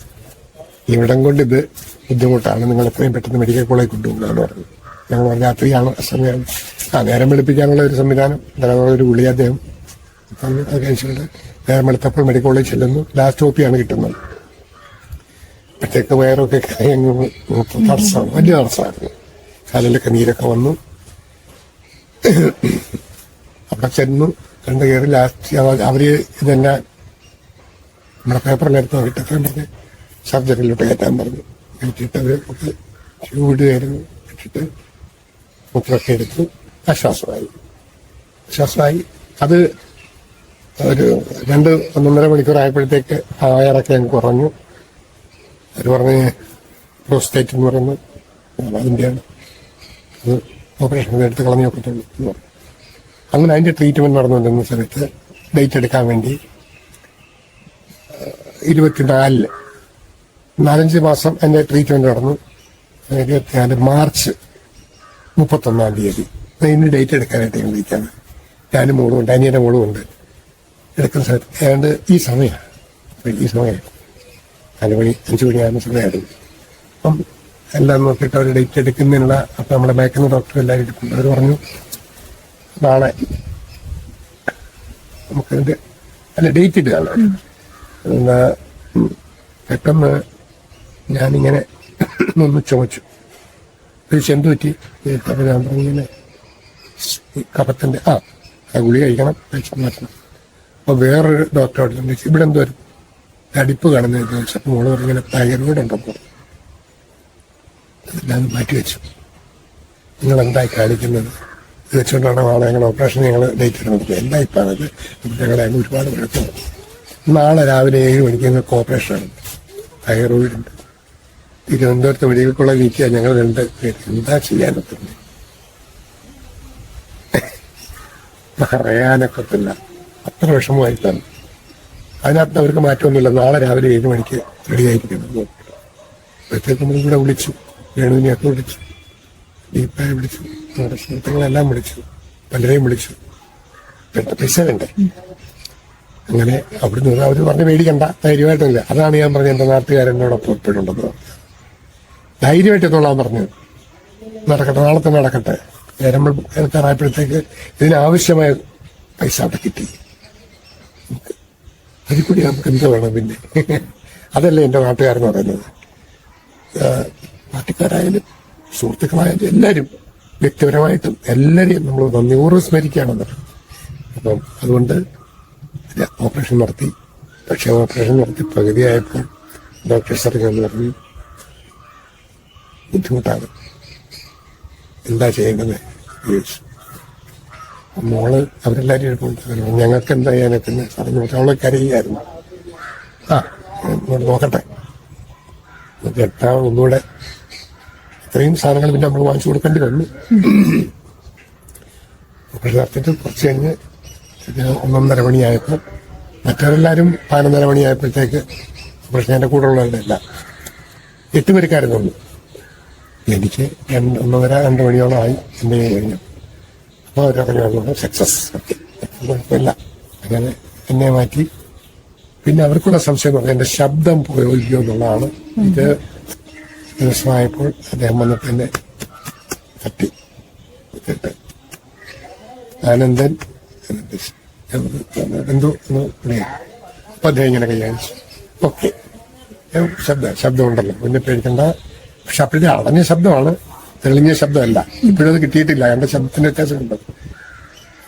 ഇവിടം കൊണ്ട് ഇത് ബുദ്ധിമുട്ടാണ്, നിങ്ങൾ എത്രയും പെട്ടെന്ന് മെഡിക്കൽ കോളേജ് കൊണ്ടുപോകുന്നതാണ് പറഞ്ഞു. ഞങ്ങൾ പറഞ്ഞ രാത്രിയാണ് സമയം, നേരം വെളുപ്പിക്കാനുള്ള ഒരു സംവിധാനം, ഒരു ഗുളിക അദ്ദേഹം അത് കഴിച്ചിട്ടുണ്ട്. നേരം വെളുത്തപ്പോൾ മെഡിക്കൽ കോളേജ് ചെല്ലുന്നു. ലാസ്റ്റ് ഓപ്പിയാണ് കിട്ടുന്നത്. അപ്പോഴത്തേക്ക് വയറൊക്കെ തടസ്സമാണ്, വലിയ തടസ്സമായിരുന്നു. കാലിലൊക്കെ നീരൊക്കെ വന്നു. അവിടെ ചെന്നു കണ്ടു കയറി. ലാസ്റ്റ് അവര് ഇതെല്ലാം നമ്മുടെ പേപ്പറിലെടുത്ത് നോക്കിയിട്ട് പറഞ്ഞ് സർജറിയിലോട്ട് കയറ്റാൻ പറഞ്ഞു. കയറ്റിയിട്ട് അവരൊക്കെ ചൂടുകയായിരുന്നു. കയറ്റിട്ട് മുത്രമൊക്കെ എടുത്ത് ആശ്വാസമായി. അത് ഒരു 1-1.5 മണിക്കൂർ ആയപ്പോഴത്തേക്ക് ആ വയറൊക്കെ അങ്ങ് കുറഞ്ഞു. അവർ പറഞ്ഞ് പ്രോസ്റ്റേറ്റ് എന്ന് പറയുന്നത് അതിൻ്റെയാണ്, അത് ഓപ്പറേഷൻ എടുത്ത് കളഞ്ഞു നോക്കത്തുള്ളൂ എന്ന് പറഞ്ഞു. അങ്ങനെ അതിന്റെ ട്രീറ്റ്മെന്റ് നടന്നുകൊണ്ടിരുന്ന സമയത്ത് ഡേറ്റ് എടുക്കാൻ വേണ്ടി 24 4-5 മാസം എന്റെ ട്രീറ്റ്മെന്റ് നടന്നു. 24 മാർച്ച് 31-ാം തീയതി ഇന്ന് ഡേറ്റ് എടുക്കാനായിട്ട് ഞാൻ വിളിക്കാണ്. ഞാനും മോളും ഉണ്ട്, അനിയന്റെ മോളും ഉണ്ട്. എടുക്കുന്ന സമയത്ത് ഏതാണ്ട് ഈ സമയം 4 മണി 5 മണിയാകുന്ന സമയമായിരുന്നു. അപ്പം എല്ലാം നോക്കിയിട്ട് അവർ ഡേറ്റ് എടുക്കുന്നതിനുള്ള, അപ്പൊ നമ്മളെ മയക്കുന്ന ഡോക്ടർ എല്ലാവരും എടുക്കുന്നു. അവർ പറഞ്ഞു നാളെ നമുക്കതിന്റെ ഡേറ്റ് ഇടുകയാണ്. എന്നാ പെട്ടെന്ന് ഞാനിങ്ങനെ ഒന്ന് ചുമച്ചു. എന്ത് പറ്റി? അപ്പൊ ഞാൻ പറഞ്ഞിങ്ങനെ കഫത്തിന്റെ ആ ഗുളി കഴിക്കണം, കഴിച്ചു മാറ്റണം. അപ്പൊ വേറൊരു ഡോക്ടറോട് ചോദിച്ചു, ഇവിടെ എന്തോ ഒരു അടിപ്പ് കാണുന്നത് ചോദിച്ചപ്പോൾ മോള് പറഞ്ഞിങ്ങനെ തൈറോയിഡ് ഉണ്ടെന്ന്. അതെല്ലാം മാറ്റിവെച്ചു. നിങ്ങൾ എന്തായി കാണിക്കുന്നത്? ഇത് വെച്ചുകൊണ്ടാണ് നാളെ ഞങ്ങൾ ഓപ്പറേഷൻ ഞങ്ങൾ ഡേറ്റ് എടുക്കുന്നത്. എന്താ ഇപ്പം അത് ഞങ്ങളെ അങ്ങ് ഒരുപാട് വഴക്കമാണ്. നാളെ രാവിലെ 7 മണിക്ക് ഞങ്ങൾക്ക് ഓപ്പറേഷനാണ്. തൈറോയിഡ് ഉണ്ട്. തിരുവനന്തപുരത്ത് മെഡിക്കൽ കോളേജ് നിൽക്കുക ഞങ്ങൾ 2 പേര്. എന്താ ചെയ്യാനൊക്കില്ല, പറയാനൊക്കത്തില്ല. അത്ര വിഷമമായിട്ടാണ്. അതിനകത്ത് അവർക്ക് മാറ്റമൊന്നുമില്ല. നാളെ രാവിലെ 7 മണിക്ക് റെഡിയായിരിക്കണം. അപ്പോഴത്തേക്ക് നമ്മൾ ഇവിടെ വിളിച്ചു, വേണുവിനെയൊക്കെ വിളിച്ചു, ദീപയെ വിളിച്ചു, നമ്മുടെ സുഹൃത്തുക്കളെല്ലാം വിളിച്ചു, പലരെയും വിളിച്ചു. പൈസ വേണ്ടേ? അങ്ങനെ അവിടുന്ന് അവർ പറഞ്ഞ് മേടിക്കണ്ട, ധൈര്യമായിട്ടില്ല. അതാണ് ഞാൻ പറഞ്ഞത്, എന്റെ നാട്ടുകാരെന്നോടൊപ്പം എപ്പോഴുണ്ടെന്ന് പറഞ്ഞു. ധൈര്യമായിട്ട് എത്തോളാൻ പറഞ്ഞു. നടക്കട്ടെ, നാളെ തന്നെ നടക്കട്ടെ. നമ്മൾ എടുക്കാറായപ്പോഴത്തേക്ക് ഇതിനാവശ്യമായ പൈസ അവിടെ കിട്ടി. അതിൽ കൂടി നമുക്ക് എന്ത് വേണം പിന്നെ? അതല്ലേ എന്റെ നാട്ടുകാരെന്ന് പറയുന്നത്. പാർട്ടിക്കാരായാലും സുഹൃത്തുക്കളായാലും എല്ലാവരും വ്യക്തിപരമായിട്ടും എല്ലാവരെയും നമ്മൾ നന്ദിപൂർവ്വം സ്മരിക്കുകയാണെന്ന്. അപ്പം അതുകൊണ്ട് ഓപ്പറേഷൻ നടത്തി. പക്ഷെ ഓപ്പറേഷൻ നടത്തി പകുതിയായപ്പോൾ ഡോക്ടേഴ്സ് ഇറങ്ങി പറഞ്ഞു, ബുദ്ധിമുട്ടാണ്, എന്താ ചെയ്യേണ്ടത് ചോദിച്ചു. മോള് അവരെല്ലാവരും എടുക്കുന്നുണ്ട്. ഞങ്ങൾക്ക് എന്താ ചെയ്യാനൊക്കെ പറഞ്ഞു. അവളെ കരയുകയായിരുന്നു. നോക്കട്ടെ, എട്ടാ ഒന്നുകൂടെ ഇത്രയും സാധനങ്ങൾ പിന്നെ നമ്മൾ വാങ്ങിച്ചു കൊടുക്കേണ്ടി വന്നു. ഓപ്പറേഷൻ നടത്തിയിട്ട് കുറച്ച് കഴിഞ്ഞ് 1:30 മണിയായപ്പോൾ മറ്റവരെല്ലാവരും 11:30 മണിയായപ്പോഴത്തേക്ക് ഓപ്പറേഷൻ എൻ്റെ കൂടെ ഉള്ളവരുടെ എല്ലാം 8 പേർക്കായിരുന്നുള്ളൂ. എനിക്ക് 1:30-2 മണിയോളം ആയി എൻ്റെ കഴിഞ്ഞു. അപ്പോൾ അവരറിഞ്ഞു സക്സസ്, കുഴപ്പമില്ല. അങ്ങനെ എന്നെ മാറ്റി. പിന്നെ അവർക്കുള്ള സംശയം പറഞ്ഞാൽ എൻ്റെ ശബ്ദം പോയോ എന്നുള്ളതാണ്. ഇത് ദിവസമായപ്പോൾ അദ്ദേഹം വന്നിട്ട് എന്നെ തട്ടി ആനന്ദൻ എന്തോ ഒന്ന് വിളിയാ. അപ്പൊ അദ്ദേഹം ഇങ്ങനെ കൈകാണിച്ചു. ഓക്കെ, ശബ്ദം ഉണ്ടല്ലോ, പിന്നെ പേടിക്കണ്ട. പക്ഷെ അപ്പോഴത്തെ അടഞ്ഞ ശബ്ദമാണ്, തെളിഞ്ഞ ശബ്ദമല്ല. ഇപ്പോഴും അത് കിട്ടിയിട്ടില്ല. എന്റെ ശബ്ദത്തിന്റെ വ്യത്യാസമുണ്ട്.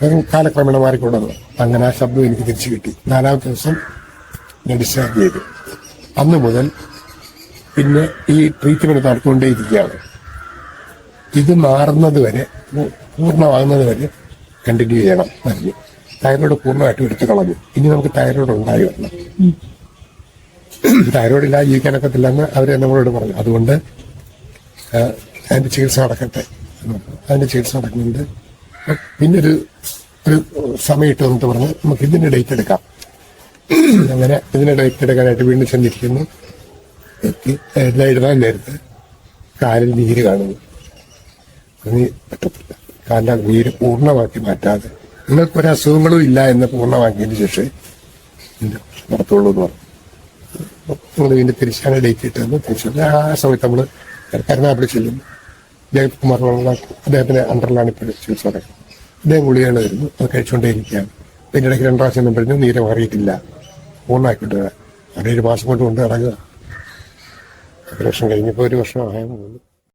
അത് കാലക്രമേണ മാറിക്കൊണ്ടത്. അങ്ങനെ ആ ശബ്ദം എനിക്ക് തിരിച്ചു കിട്ടി. 4ാമത്തെ ദിവസം ഞാൻ ഡിസ്ചാർജ് ചെയ്തു. അന്ന് മുതൽ പിന്നെ ഈ ട്രീറ്റ്മെന്റ് നടത്തുകൊണ്ടേയിരിക്കുകയാണ്. ഇത് മാറുന്നത് വരെ, പൂർണ്ണമാകുന്നത് വരെ കണ്ടിന്യൂ ചെയ്യണം മരുന്ന്. തൈറോയ്ഡ് പൂർണ്ണമായിട്ടും എടുത്തു കളഞ്ഞു. ഇനി നമുക്ക് തൈറോയ്ഡ് ഉണ്ടായി വരണം. തൈറോയ്ഡ് ഇല്ലാതെ ജീവിക്കാനൊക്കത്തില്ലെന്ന് അവർ നമ്മളോട് പറഞ്ഞു. അതുകൊണ്ട് അതിന്റെ ചികിത്സ നടക്കട്ടെ. അതിന്റെ ചികിത്സ നടക്കുന്നുണ്ട്. പിന്നെ ഒരു സമയം ഇട്ട് വന്നിട്ട് പറഞ്ഞ് നമുക്ക് ഇതിന്റെ ഡേറ്റ് എടുക്കാം. അങ്ങനെ ഇതിന്റെ ഡേറ്റ് എടുക്കാനായിട്ട് വീണ്ടും ചെന്നിരിക്കുന്നു. എല്ലാം എഴുതാൻ നേരത്ത് കാലിൽ നീര് കാണുന്നു. അത് പറ്റത്തില്ല. കാലിന്റെ നീര് പൂർണ്ണമാക്കി മാറ്റാതെ നിങ്ങൾക്കൊരു അസുഖങ്ങളും ഇല്ല എന്ന് പൂർണ്ണമാക്കിയതിന് ശേഷം നടത്തുള്ളൂ എന്ന് പറഞ്ഞു. നമ്മൾ വീണ്ടും തിരിച്ചാണ് ഡേറ്റ് ഇട്ടതെന്ന് തിരിച്ചു. ആ സമയത്ത് നമ്മൾ കരുനാഗപ്പള്ളി ചെല്ലും. ജഗത് കുമാർ അദ്ദേഹത്തിന്റെ അണ്ടറിലാണ് ഇപ്പോൾ ചികിത്സ നടക്കുന്നത്. അദ്ദേഹം ഗുളികയാണ് വരുന്നു, അത് കഴിച്ചുകൊണ്ടേയിരിക്കുകയാണ്. പിന്നെ ഇടയ്ക്ക് 2 പ്രാവശ്യം പറഞ്ഞു നീര് മാറിയിട്ടില്ല, പൂർണ്ണമാക്കിയിട്ട് 1 മാസം കൊണ്ട് ഇറങ്ങുക. ഓപ്പറേഷൻ കഴിഞ്ഞപ്പോൾ 1 വർഷം ആയെന്ന് തോന്നുന്നു.